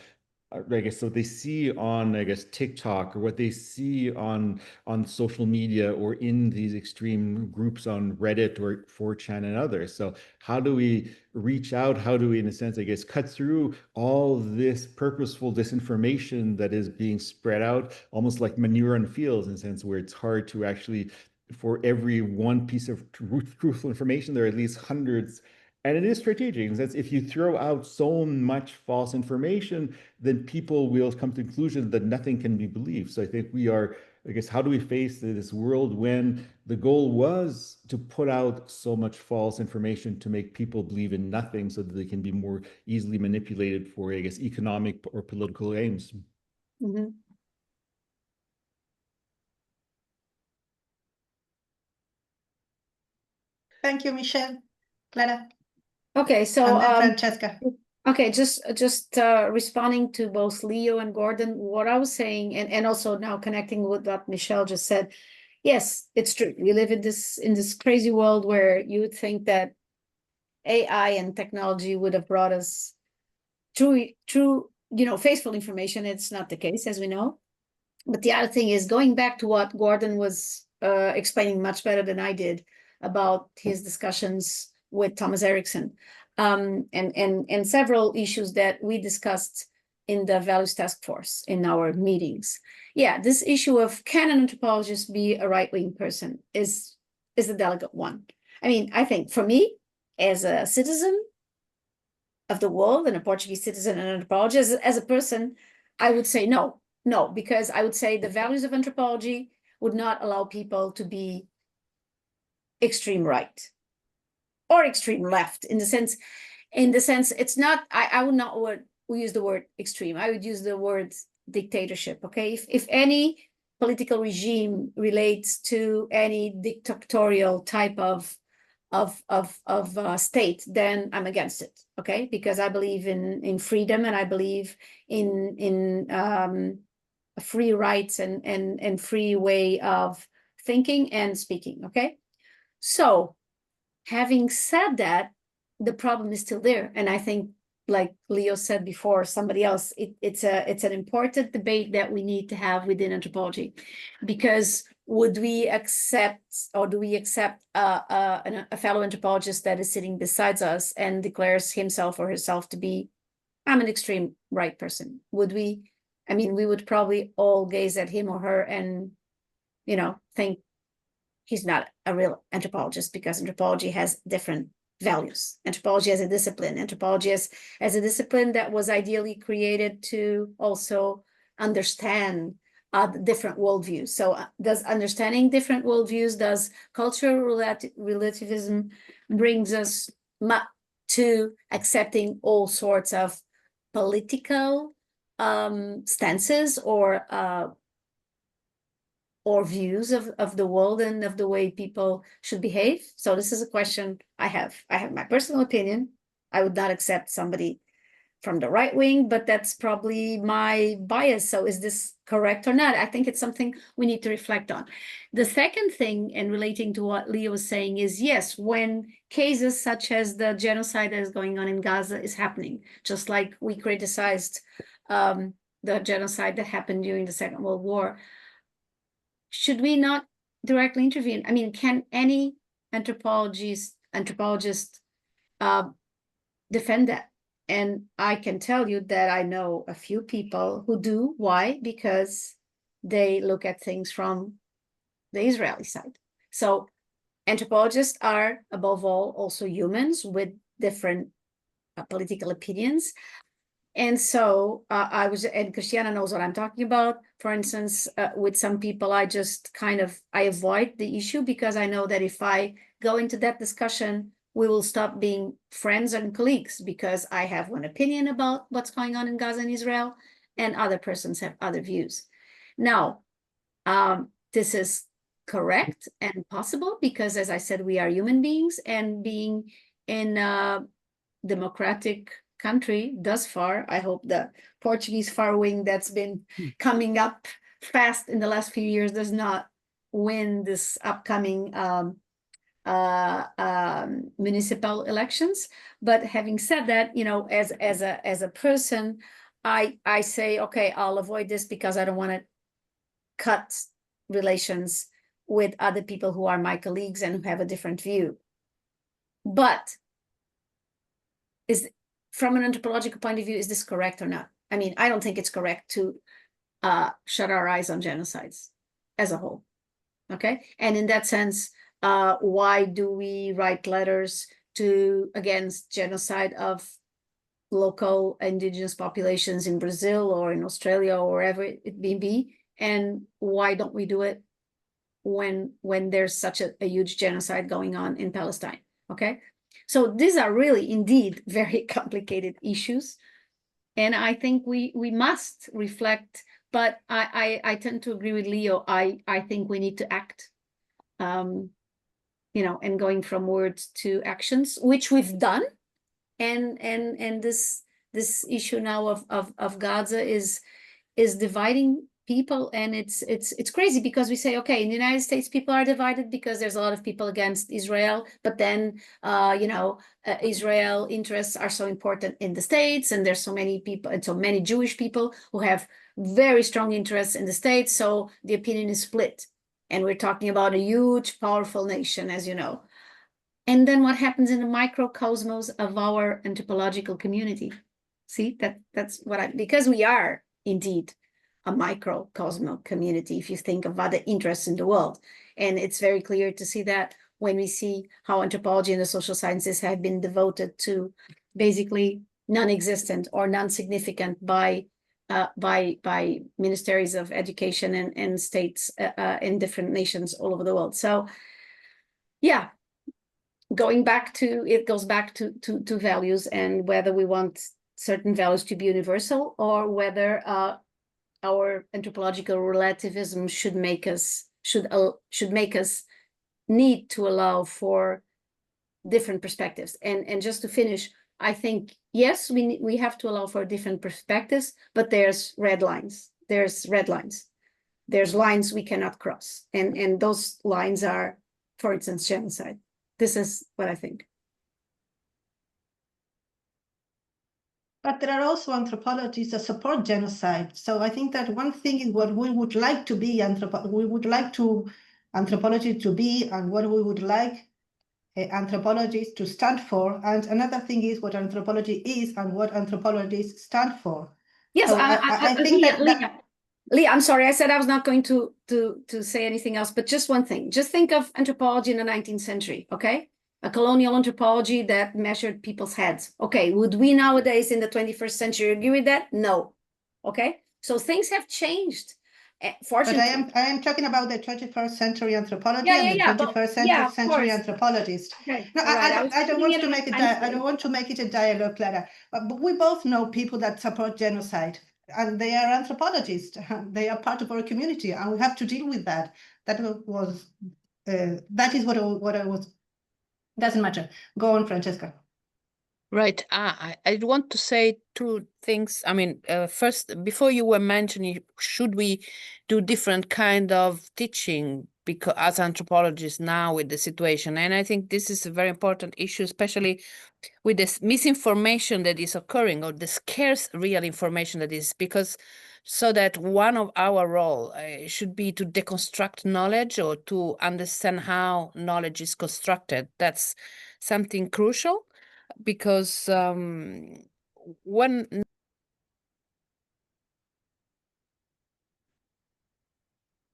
TikTok, or what they see on social media, or in these extreme groups on Reddit or 4chan and others. So how do we reach out? How do we, in a sense, I guess, cut through all this purposeful disinformation that is being spread out, almost like manure on fields, in a sense where it's hard to actually, for every one piece of truthful information, there are at least hundreds. And it is strategic, in the sense if you throw out so much false information, then people will come to the conclusion that nothing can be believed. So I think we are, I guess, how do we face this world when the goal was to put out so much false information to make people believe in nothing so that they can be more easily manipulated for, I guess, economic or political aims? Mm-hmm. Thank you, Michelle. Clara. Okay, so and then Francesca. Okay, just responding to both Leo and Gordon, what I was saying, and also now connecting with what Michelle just said. Yes, it's true. We live in this crazy world where you would think that AI and technology would have brought us true, faithful information. It's not the case, as we know. But the other thing is, going back to what Gordon was explaining much better than I did about his discussions with Thomas Erickson, and several issues that we discussed in the Values Task Force in our meetings. Yeah, this issue of can an anthropologist be a right-wing person is a delicate one. I mean, I think for me, as a citizen of the world and a Portuguese citizen and an anthropologist, as a person, I would say no, because I would say the values of anthropology would not allow people to be extreme right or extreme left, in the sense it's not, I would not use the word extreme. I would use the word dictatorship. Okay, if any political regime relates to any dictatorial type of state, then I'm against it. Okay, because I believe in freedom, and I believe in free rights and free way of thinking and speaking. Okay, so having said that, the problem is still there, and I think, like Leo said before, somebody else, it's an important debate that we need to have within anthropology, because would we accept, or do we accept a fellow anthropologist that is sitting beside us and declares himself or herself to be, I'm an extreme right person? Would we? I mean, we would probably all gaze at him or her and, think he's not a real anthropologist, because anthropology has different values. Anthropology as a discipline. Anthropology as a discipline that was ideally created to also understand different worldviews. So does understanding different worldviews, does cultural relativism brings us to accepting all sorts of political stances or views of the world and of the way people should behave? So this is a question I have. I have my personal opinion. I would not accept somebody from the right wing, but that's probably my bias. So is this correct or not? I think it's something we need to reflect on. The second thing, and relating to what Leo was saying, is yes, when cases such as the genocide that is going on in Gaza is happening, just like we criticized the genocide that happened during the Second World War, should we not directly intervene? I mean, can any anthropologist defend that? And I can tell you that I know a few people who do. Why? Because they look at things from the Israeli side. So anthropologists are, above all, also humans with different political opinions. And so and Christiana knows what I'm talking about. For instance, with some people, I avoid the issue because I know that if I go into that discussion, we will stop being friends and colleagues because I have one opinion about what's going on in Gaza and Israel, and other persons have other views. Now, this is correct and possible because, as I said, we are human beings, and being in a democratic country thus far, I hope the Portuguese far wing that's been coming up fast in the last few years does not win this upcoming municipal elections. But having said that, you know, as a person, I say, okay, I'll avoid this because I don't want to cut relations with other people who are my colleagues and who have a different view. But from an anthropological point of view, is this correct or not? I mean, I don't think it's correct to shut our eyes on genocides as a whole. Okay, and in that sense, why do we write letters against genocide of local indigenous populations in Brazil or in Australia or wherever it may be? And why don't we do it when there's such a huge genocide going on in Palestine? Okay, so these are really indeed very complicated issues, and I think we must reflect. But I tend to agree with Leo. I think we need to act, you know, and going from words to actions, which we've done, and this issue now of Gaza is dividing people, and it's crazy because we say, okay, in the United States people are divided because there's a lot of people against Israel, but then you know, Israel interests are so important in the States, and there's so many people and so many Jewish people who have very strong interests in the States, so the opinion is split, and we're talking about a huge powerful nation, as you know. And then what happens in the microcosmos of our anthropological community? See, that's what because we are indeed a microcosmo community if you think of other interests in the world. And it's very clear to see that when we see how anthropology and the social sciences have been devoted to basically non-existent or non-significant by ministries of education and states in different nations all over the world. So yeah, it goes back to values, and whether we want certain values to be universal or whether our anthropological relativism should make us need to allow for different perspectives. And just to finish, I think, yes, we have to allow for different perspectives, but there's red lines. There's lines we cannot cross. And those lines are, for instance, genocide. This is what I think. But there are also anthropologists that support genocide. So I think that one thing is what we would like to be anthropology to be, and what we would like anthropologists to stand for. And another thing is what anthropology is and what anthropologists stand for. Yes, so I think Leah, I'm sorry, I said I was not going to say anything else, but just one thing. Just think of anthropology in the 19th century, okay? A colonial anthropology that measured people's heads. Okay, would we nowadays in the 21st century agree with that? No. Okay, so things have changed. Fortunately, but I am talking about the 21st century anthropology and the 21st century anthropologist. Okay. No, I don't want to make it. I don't want to make it a dialogue, Clara. But we both know people that support genocide, and they are anthropologists. They are part of our community, and we have to deal with that. That is what I was. Doesn't matter. Go on, Francesca. Right. I want to say two things. I mean, first, before you were mentioning, should we do different kind of teaching because as anthropologists now with the situation? And I think this is a very important issue, especially with this misinformation that is occurring, or the scarce real information that is, because so that one of our role should be to deconstruct knowledge or to understand how knowledge is constructed. That's something crucial. Because when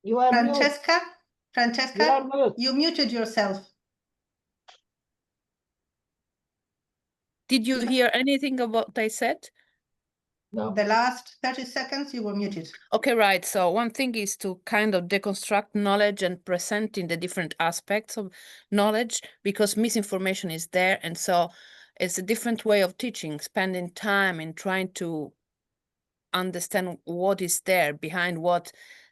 you are Francesca, mute. you muted yourself. Did you hear anything about what I said? No. The last 30 seconds, you were muted. Okay, right. So one thing is to kind of deconstruct knowledge and presenting the different aspects of knowledge, because misinformation is there. And so it's a different way of teaching, spending time in trying to understand what is there behind what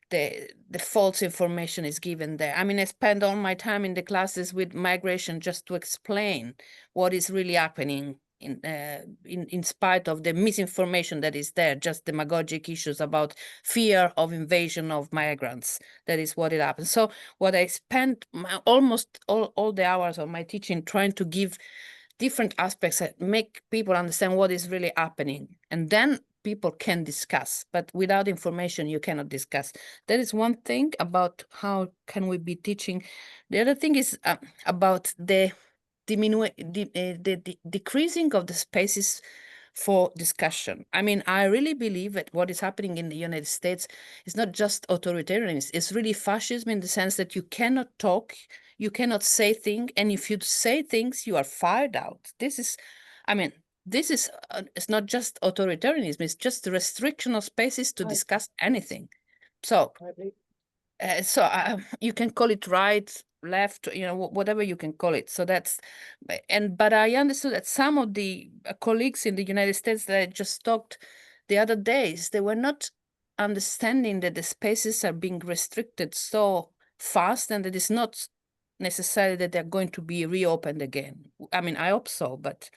the false information is given there. I mean, I spend all my time in the classes with migration just to explain what is really happening in spite of the misinformation that is there, just demagogic issues about fear of invasion of migrants. That is what it happens. So what I spent almost all the hours of my teaching trying to give different aspects that make people understand what is really happening. And then people can discuss, but without information, you cannot discuss. That is one thing about how can we be teaching. The other thing is about the decreasing of the spaces for discussion. I mean, I really believe that what is happening in the United States is not just authoritarianism, it's really fascism in the sense that you cannot talk, you cannot say things, and if you say things, you are fired out. This is, I mean, this is, it's not just authoritarianism, it's just the restriction of spaces to discuss anything. So, you can call it right, left, you know, whatever you can call it. So that's, but I understood that some of the colleagues in the United States that I just talked the other days, they were not understanding that the spaces are being restricted so fast, and that it's not necessarily that they're going to be reopened again. I mean, I hope so, but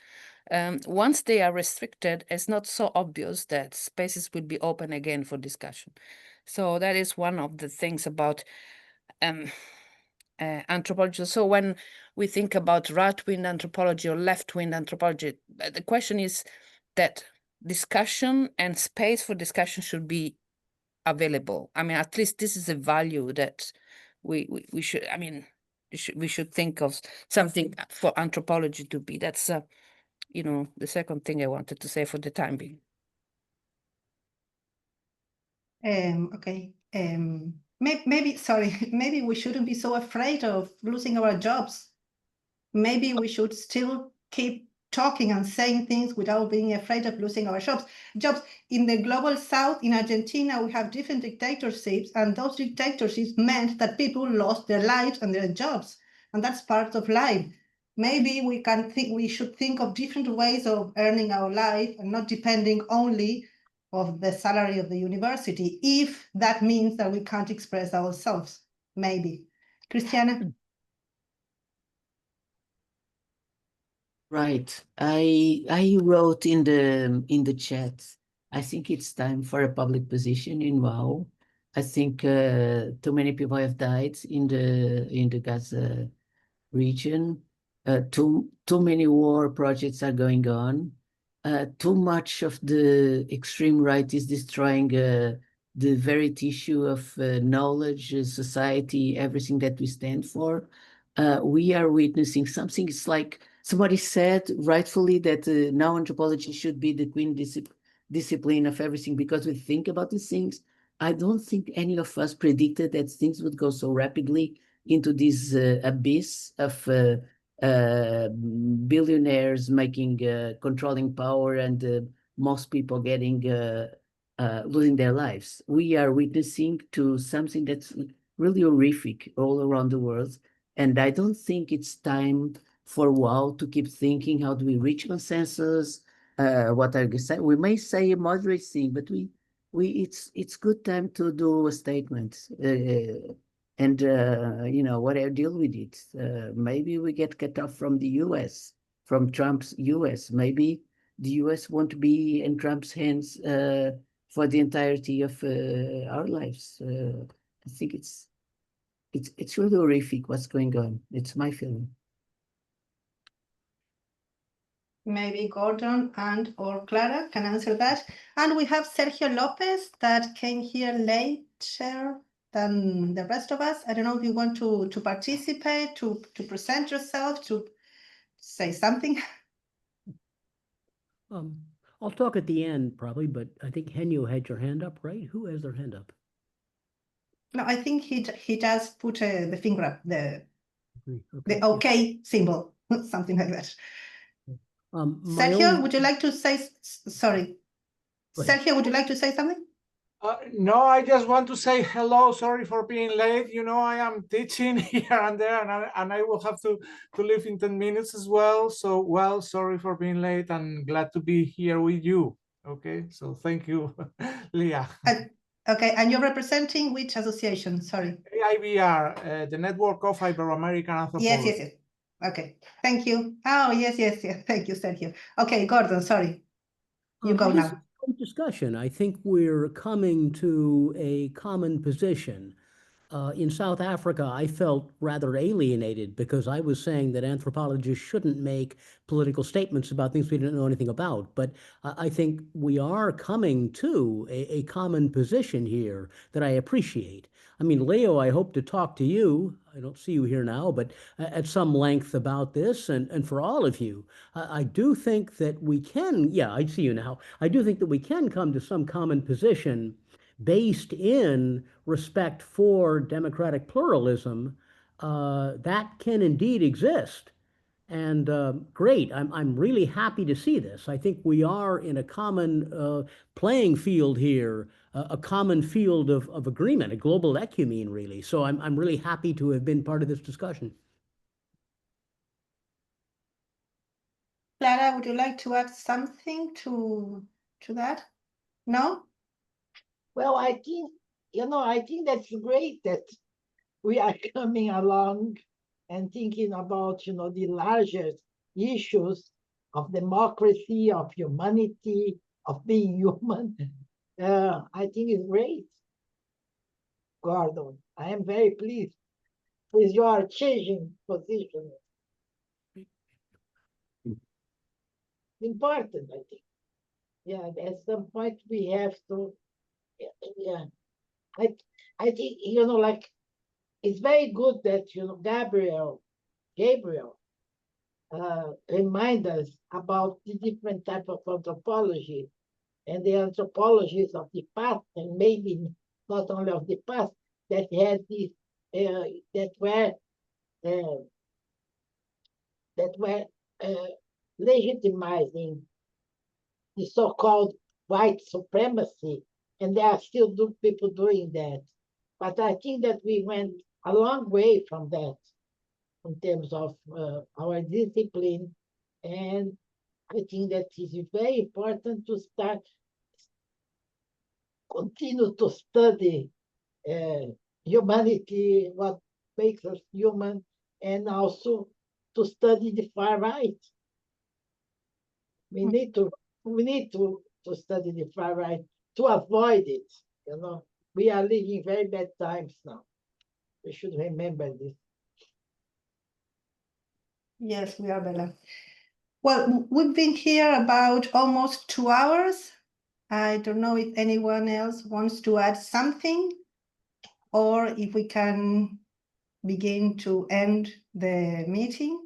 once they are restricted, it's not so obvious that spaces will be open again for discussion. So that is one of the things about anthropology. So when we think about right-wing anthropology or left-wing anthropology, the question is that discussion and space for discussion should be available. I mean, at least this is a value that we should, I mean, we should think of something for anthropology to be. That's, you know, the second thing I wanted to say for the time being. Okay. Maybe, sorry, maybe we shouldn't be so afraid of losing our jobs. Maybe we should still keep talking and saying things without being afraid of losing our jobs. In the global south, in Argentina, we have different dictatorships, and those dictatorships meant that people lost their lives and their jobs, and that's part of life. Maybe we should think of different ways of earning our life and not depending only of the salary of the university, if that means that we can't express ourselves, maybe. Christiana? Right. I wrote in the chat, I think it's time for a public position in WoW. I think too many people have died in the Gaza region. Too many war projects are going on. Too much of the extreme right is destroying the very tissue of knowledge, society, everything that we stand for. We are witnessing something. It's like somebody said rightfully that now anthropology should be the queen discipline of everything because we think about these things. I don't think any of us predicted that things would go so rapidly into this abyss of billionaires making controlling power and most people getting losing their lives. We are witnessing to something that's really horrific all around the world, and I don't think it's time for WoW to keep thinking how do we reach consensus. What are we may say a moderate thing, but it's good time to do a statement. And you know, what I deal with it. Maybe we get cut off from the US, from Trump's US. Maybe the US won't be in Trump's hands for the entirety of our lives. I think it's really horrific what's going on. It's my feeling. Maybe Gordon and or Clara can answer that. And we have Sergio Lopez that came here later than the rest of us. I don't know if you want to participate, to present yourself, to say something. I'll talk at the end probably, but I think Henyo had your hand up, right? Who has their hand up? No, I think he just put the finger up, the okay symbol, something like that. My Sergio, own- would you like to say, sorry? Go ahead. Sergio, would you like to say something? No, I just want to say hello. Sorry for being late. You know, I am teaching here and there, and I will have to leave in 10 minutes as well. So, well, sorry for being late and glad to be here with you. Okay, so thank you, Leah. Okay, and you're representing which association? Sorry. AIBR, the Network of Ibero-American Anthropology. Yes. Okay, thank you. Oh, yes. Thank you, Sergio. Okay, Gordon, sorry. You go This is now. a great discussion. I think we're coming to a common position. In South Africa, I felt rather alienated because I was saying that anthropologists shouldn't make political statements about things we didn't know anything about. But I think we are coming to a common position here that I appreciate. I mean, Leo, I hope to talk to you. I don't see you here now, but at some length about this and for all of you. I do think that we can, yeah, I see you now. I do think that we can come to some common position based in respect for democratic pluralism, that can indeed exist. And great, I'm really happy to see this. I think we are in a common playing field here, a common field of agreement, a global ecumene, really. So I'm really happy to have been part of this discussion. Clara, would you like to add something to that? No? Well, I think, I think that's great that we are coming along and thinking about, the larger issues of democracy, of humanity, of being human. I think it's great, Gordon. I am very pleased with your changing position. Important, I think. Yeah, at some point we have to, yeah. I think, like, it's very good that, Gabriel remind us about the different type of anthropology and the anthropologies of the past, and maybe not only of the past, that had this, that were legitimizing the so-called white supremacy, and there are still people doing that. But I think that we went a long way from that in terms of our discipline, and I think that it is very important to continue to study humanity, what makes us human, and also to study the far right. We need to study the far right to avoid it. We are living very bad times now. We should remember this. Yes, we are, Bella. Well, we've been here about almost 2 hours. I don't know if anyone else wants to add something, or if we can begin to end the meeting.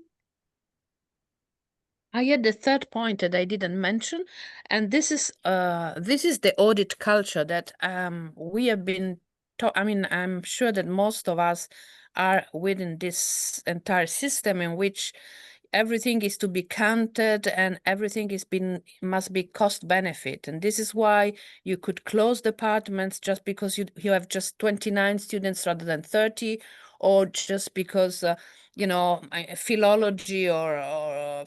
I had the third point that I didn't mention, and this is the audit culture that we have been taught. I mean, I'm sure that most of us are within this entire system in which everything is to be counted and everything must be cost benefit. And this is why you could close departments just because you have just 29 students rather than 30, or just because philology or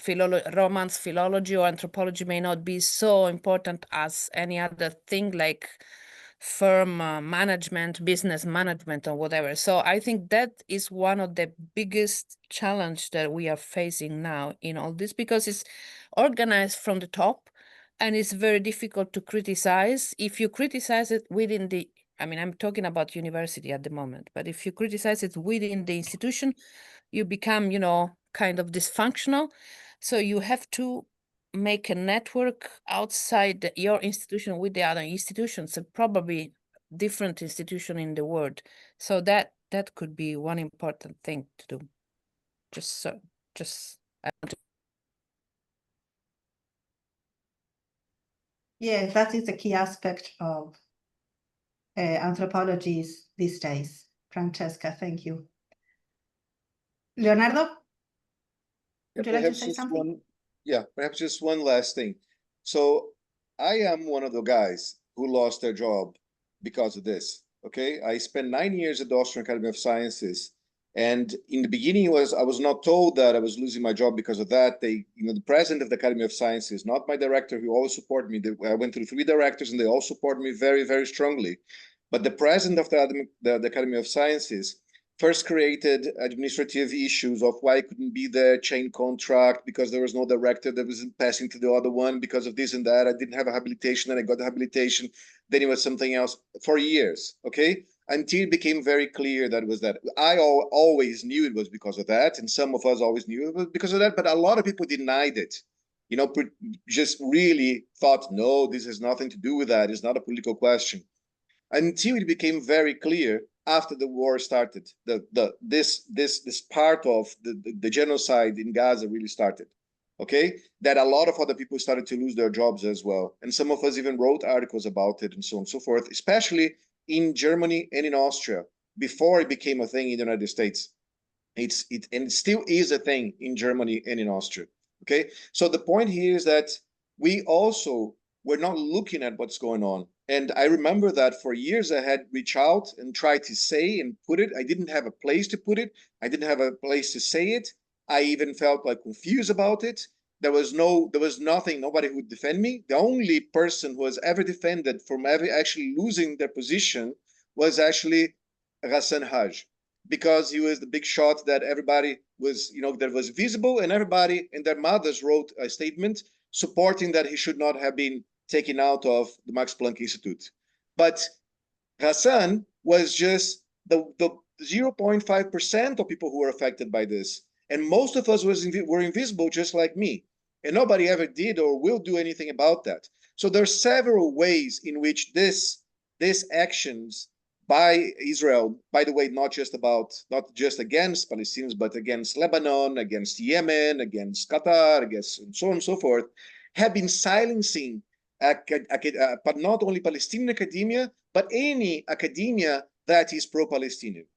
Romance philology or anthropology may not be so important as any other thing like firm management, business management, or whatever. So I think that is one of the biggest challenge that we are facing now in all this, because it's organized from the top and it's very difficult to criticize. If you criticize it within the, I mean, I'm talking about university at the moment, but if you criticize it within the institution, you become, kind of dysfunctional. So you have to make a network outside your institution with the other institutions, and probably different institution in the world. So that could be one important thing to do. Yes, that is the key aspect of anthropologies these days. Francesca, thank you. Leonardo? Would you like to say something? Perhaps just one last thing. So I am one of the guys who lost their job because of this. Okay, I spent 9 years at the Austrian Academy of Sciences, and in the beginning I was not told that I was losing my job because of that. The president of the Academy of Sciences, not my director, who always supported me. I went through 3 directors, and they all supported me very, very strongly. But the president of the Academy of Sciences first created administrative issues of why I couldn't be there, chain contract, because there was no director that was passing to the other one because of this and that. I didn't have a habilitation, and I got the habilitation. Then it was something else for years, okay? Until it became very clear that it was that. I always knew it was because of that, and some of us always knew it was because of that, but a lot of people denied it. Just really thought, no, this has nothing to do with that. It's not a political question. Until it became very clear after the war started, this part of the genocide in Gaza really started, okay? That a lot of other people started to lose their jobs as well. And some of us even wrote articles about it and so on and so forth, especially in Germany and in Austria, before it became a thing in the United States. And it still is a thing in Germany and in Austria, okay? So the point here is that we also were not looking at what's going on. And I remember that for years I had reached out and tried to say and put it. I didn't have a place to put it. I didn't have a place to say it. I even felt like confused about it. There was nothing, nobody who would defend me. The only person who was ever defended from ever actually losing their position was actually Ghassan Haj, because he was the big shot that everybody was, that was visible, and everybody and their mothers wrote a statement supporting that he should not have been taken out of the Max Planck Institute. But Ghassan was just the 0.5% of people who were affected by this. And most of us were invisible, just like me. And nobody ever did or will do anything about that. So there are several ways in which these actions by Israel, by the way, not just against Palestinians, but against Lebanon, against Yemen, against Qatar, against and so on and so forth, have been silencing but not only Palestinian academia, but any academia that is pro-Palestinian.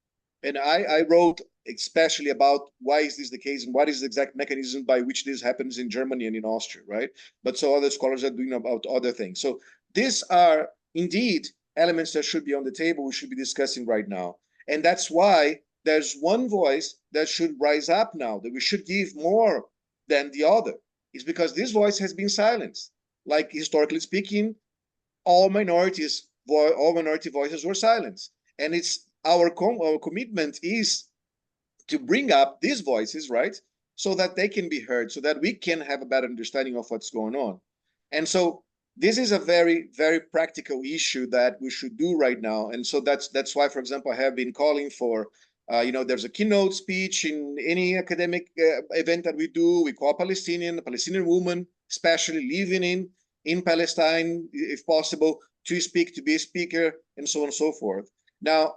And I wrote especially about why is this the case and what is the exact mechanism by which this happens in Germany and in Austria, right? But so other scholars are doing about other things. So these are indeed elements that should be on the table, we should be discussing right now. And that's why there's one voice that should rise up now, that we should give more than the other. It's because this voice has been silenced. Like, historically speaking, all minority voices were silenced. And it's our commitment is to bring up these voices, right? So that they can be heard, so that we can have a better understanding of what's going on. And so this is a very, very practical issue that we should do right now. And so that's why, for example, I have been calling for, there's a keynote speech in any academic event that we do. We call a Palestinian woman, especially living in Palestine, if possible, to speak, to be a speaker, and so on and so forth. Now,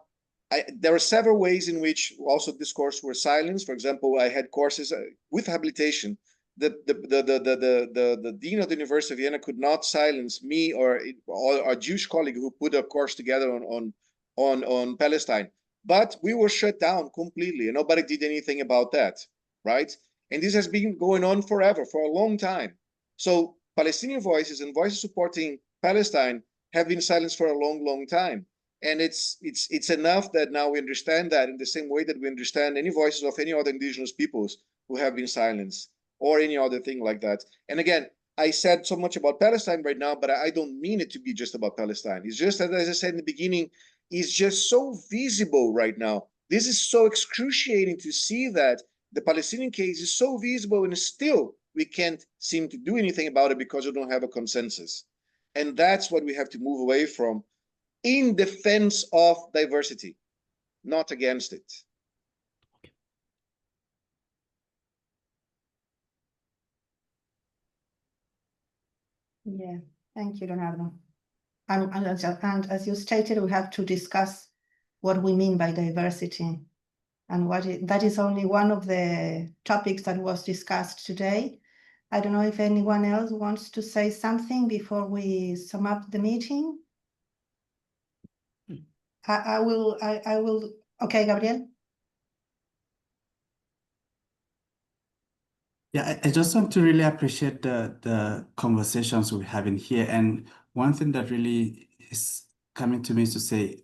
there are several ways in which also discourse were silenced. For example, I had courses with habilitation. The dean of the University of Vienna could not silence me or a Jewish colleague who put a course together on Palestine. But we were shut down completely, and nobody did anything about that, right? And this has been going on forever, for a long time. So Palestinian voices and voices supporting Palestine have been silenced for a long, long time. And it's enough that now we understand that in the same way that we understand any voices of any other indigenous peoples who have been silenced, or any other thing like that. And again, I said so much about Palestine right now, but I don't mean it to be just about Palestine. It's just that, as I said in the beginning, it's just so visible right now. This is so excruciating to see that the Palestinian case is so visible, and still we can't seem to do anything about it because we don't have a consensus. And that's what we have to move away from, in defense of diversity, not against it. Yeah, thank you, Leonardo. And as you stated, we have to discuss what we mean by diversity, and that is only one of the topics that was discussed today. I don't know if anyone else wants to say something before we sum up the meeting. I will. Okay, Gabriel. Yeah, I just want to really appreciate the conversations we're having here. And one thing that really is coming to me is to say,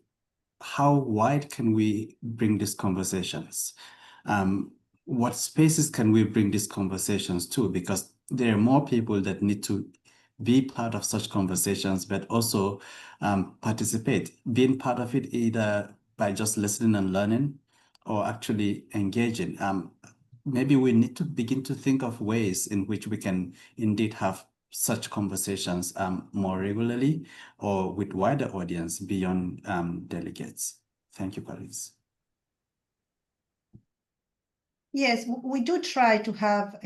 how wide can we bring these conversations? What spaces can we bring these conversations to? Because there are more people that need to be part of such conversations, but also participate, being part of it either by just listening and learning or actually engaging. Maybe we need to begin to think of ways in which we can indeed have such conversations more regularly or with wider audience beyond delegates. Thank you, Paris. Yes, we do try to have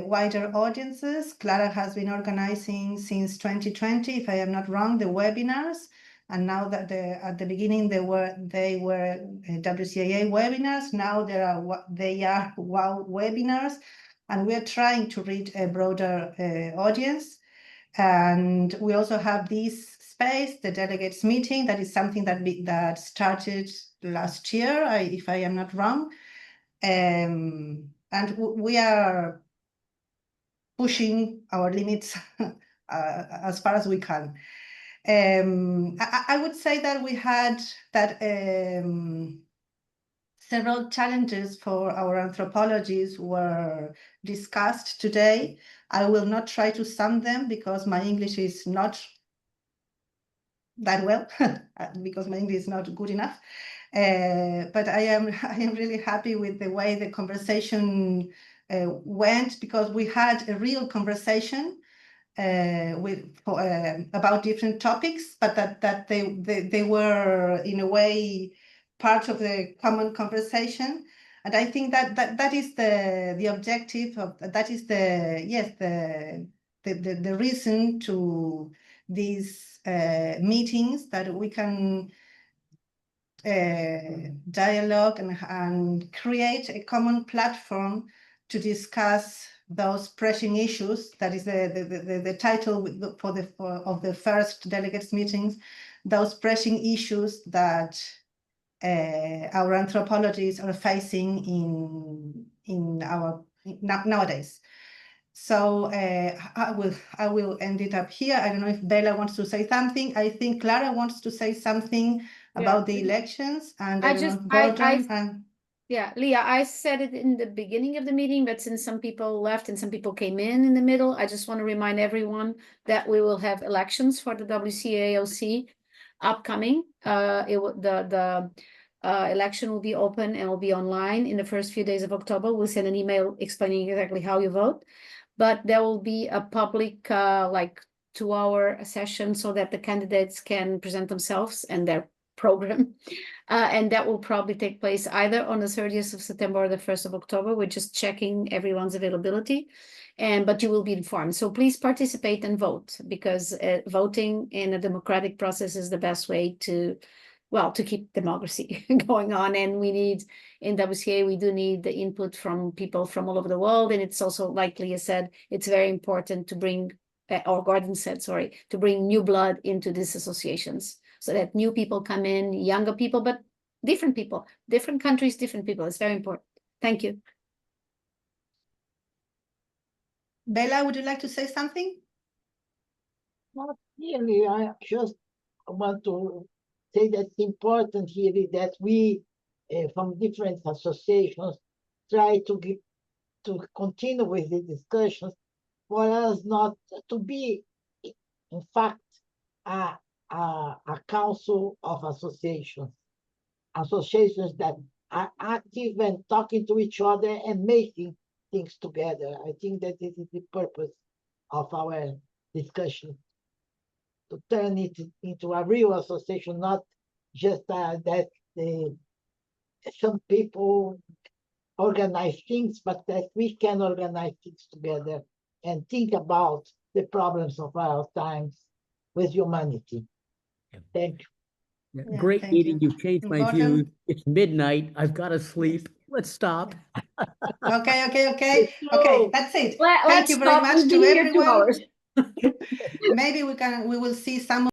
wider audiences. Clara has been organizing since 2020, if I am not wrong, the webinars. And now that at the beginning they were WCAA webinars. Now they are WOW webinars, and we are trying to reach a broader audience. And we also have this space, the delegates meeting. That is something that started last year, if I am not wrong. And we are pushing our limits as far as we can. I would say that we had several challenges for our anthropologies were discussed today. I will not try to sum them because my English is not that well, because my English is not good enough. But I am really happy with the way the conversation went, because we had a real conversation about different topics, but that they were in a way part of the common conversation. And I think that is the objective of that is the reason to these meetings, that we can dialogue and create a common platform to discuss those pressing issues. That is the title of the first delegates meetings, those pressing issues that our anthropologists are facing nowadays. So I will end it up here. I don't know if Bella wants to say something. I think Clara wants to say something about the elections, and yeah, Leah, I said it in the beginning of the meeting, but since some people left and some people came in the middle, I just want to remind everyone that we will have elections for the WCAOC upcoming. The election will be open and will be online in the first few days of October. We'll send an email explaining exactly how you vote, but there will be a public like 2-hour session so that the candidates can present themselves and their program. And that will probably take place either on the 30th of September or the 1st of October. We're just checking everyone's availability, but you will be informed. So please participate and vote, because voting in a democratic process is the best way to keep democracy going on. And we need, in WCA, we do need the input from people from all over the world. And it's also, like Leah said, it's very important to bring, or Gordon said, sorry, to bring new blood into these associations, so that new people come in, younger people, but different people, different countries, different people. It's very important. Thank you. Bella, would you like to say something? Not really. I just want to say that it's important here that we, from different associations, try to continue with the discussions, for us not to be, in fact, a council of associations that are active and talking to each other and making things together. I think that this is the purpose of our discussion, to turn it into a real association, not just that some people organize things, but that we can organize things together and think about the problems of our times with humanity. Thank you. Yeah, great meeting. You've changed my views. It's midnight. I've got to sleep. Let's stop. Okay. That's it. Thank you very much to everyone. Maybe we will see some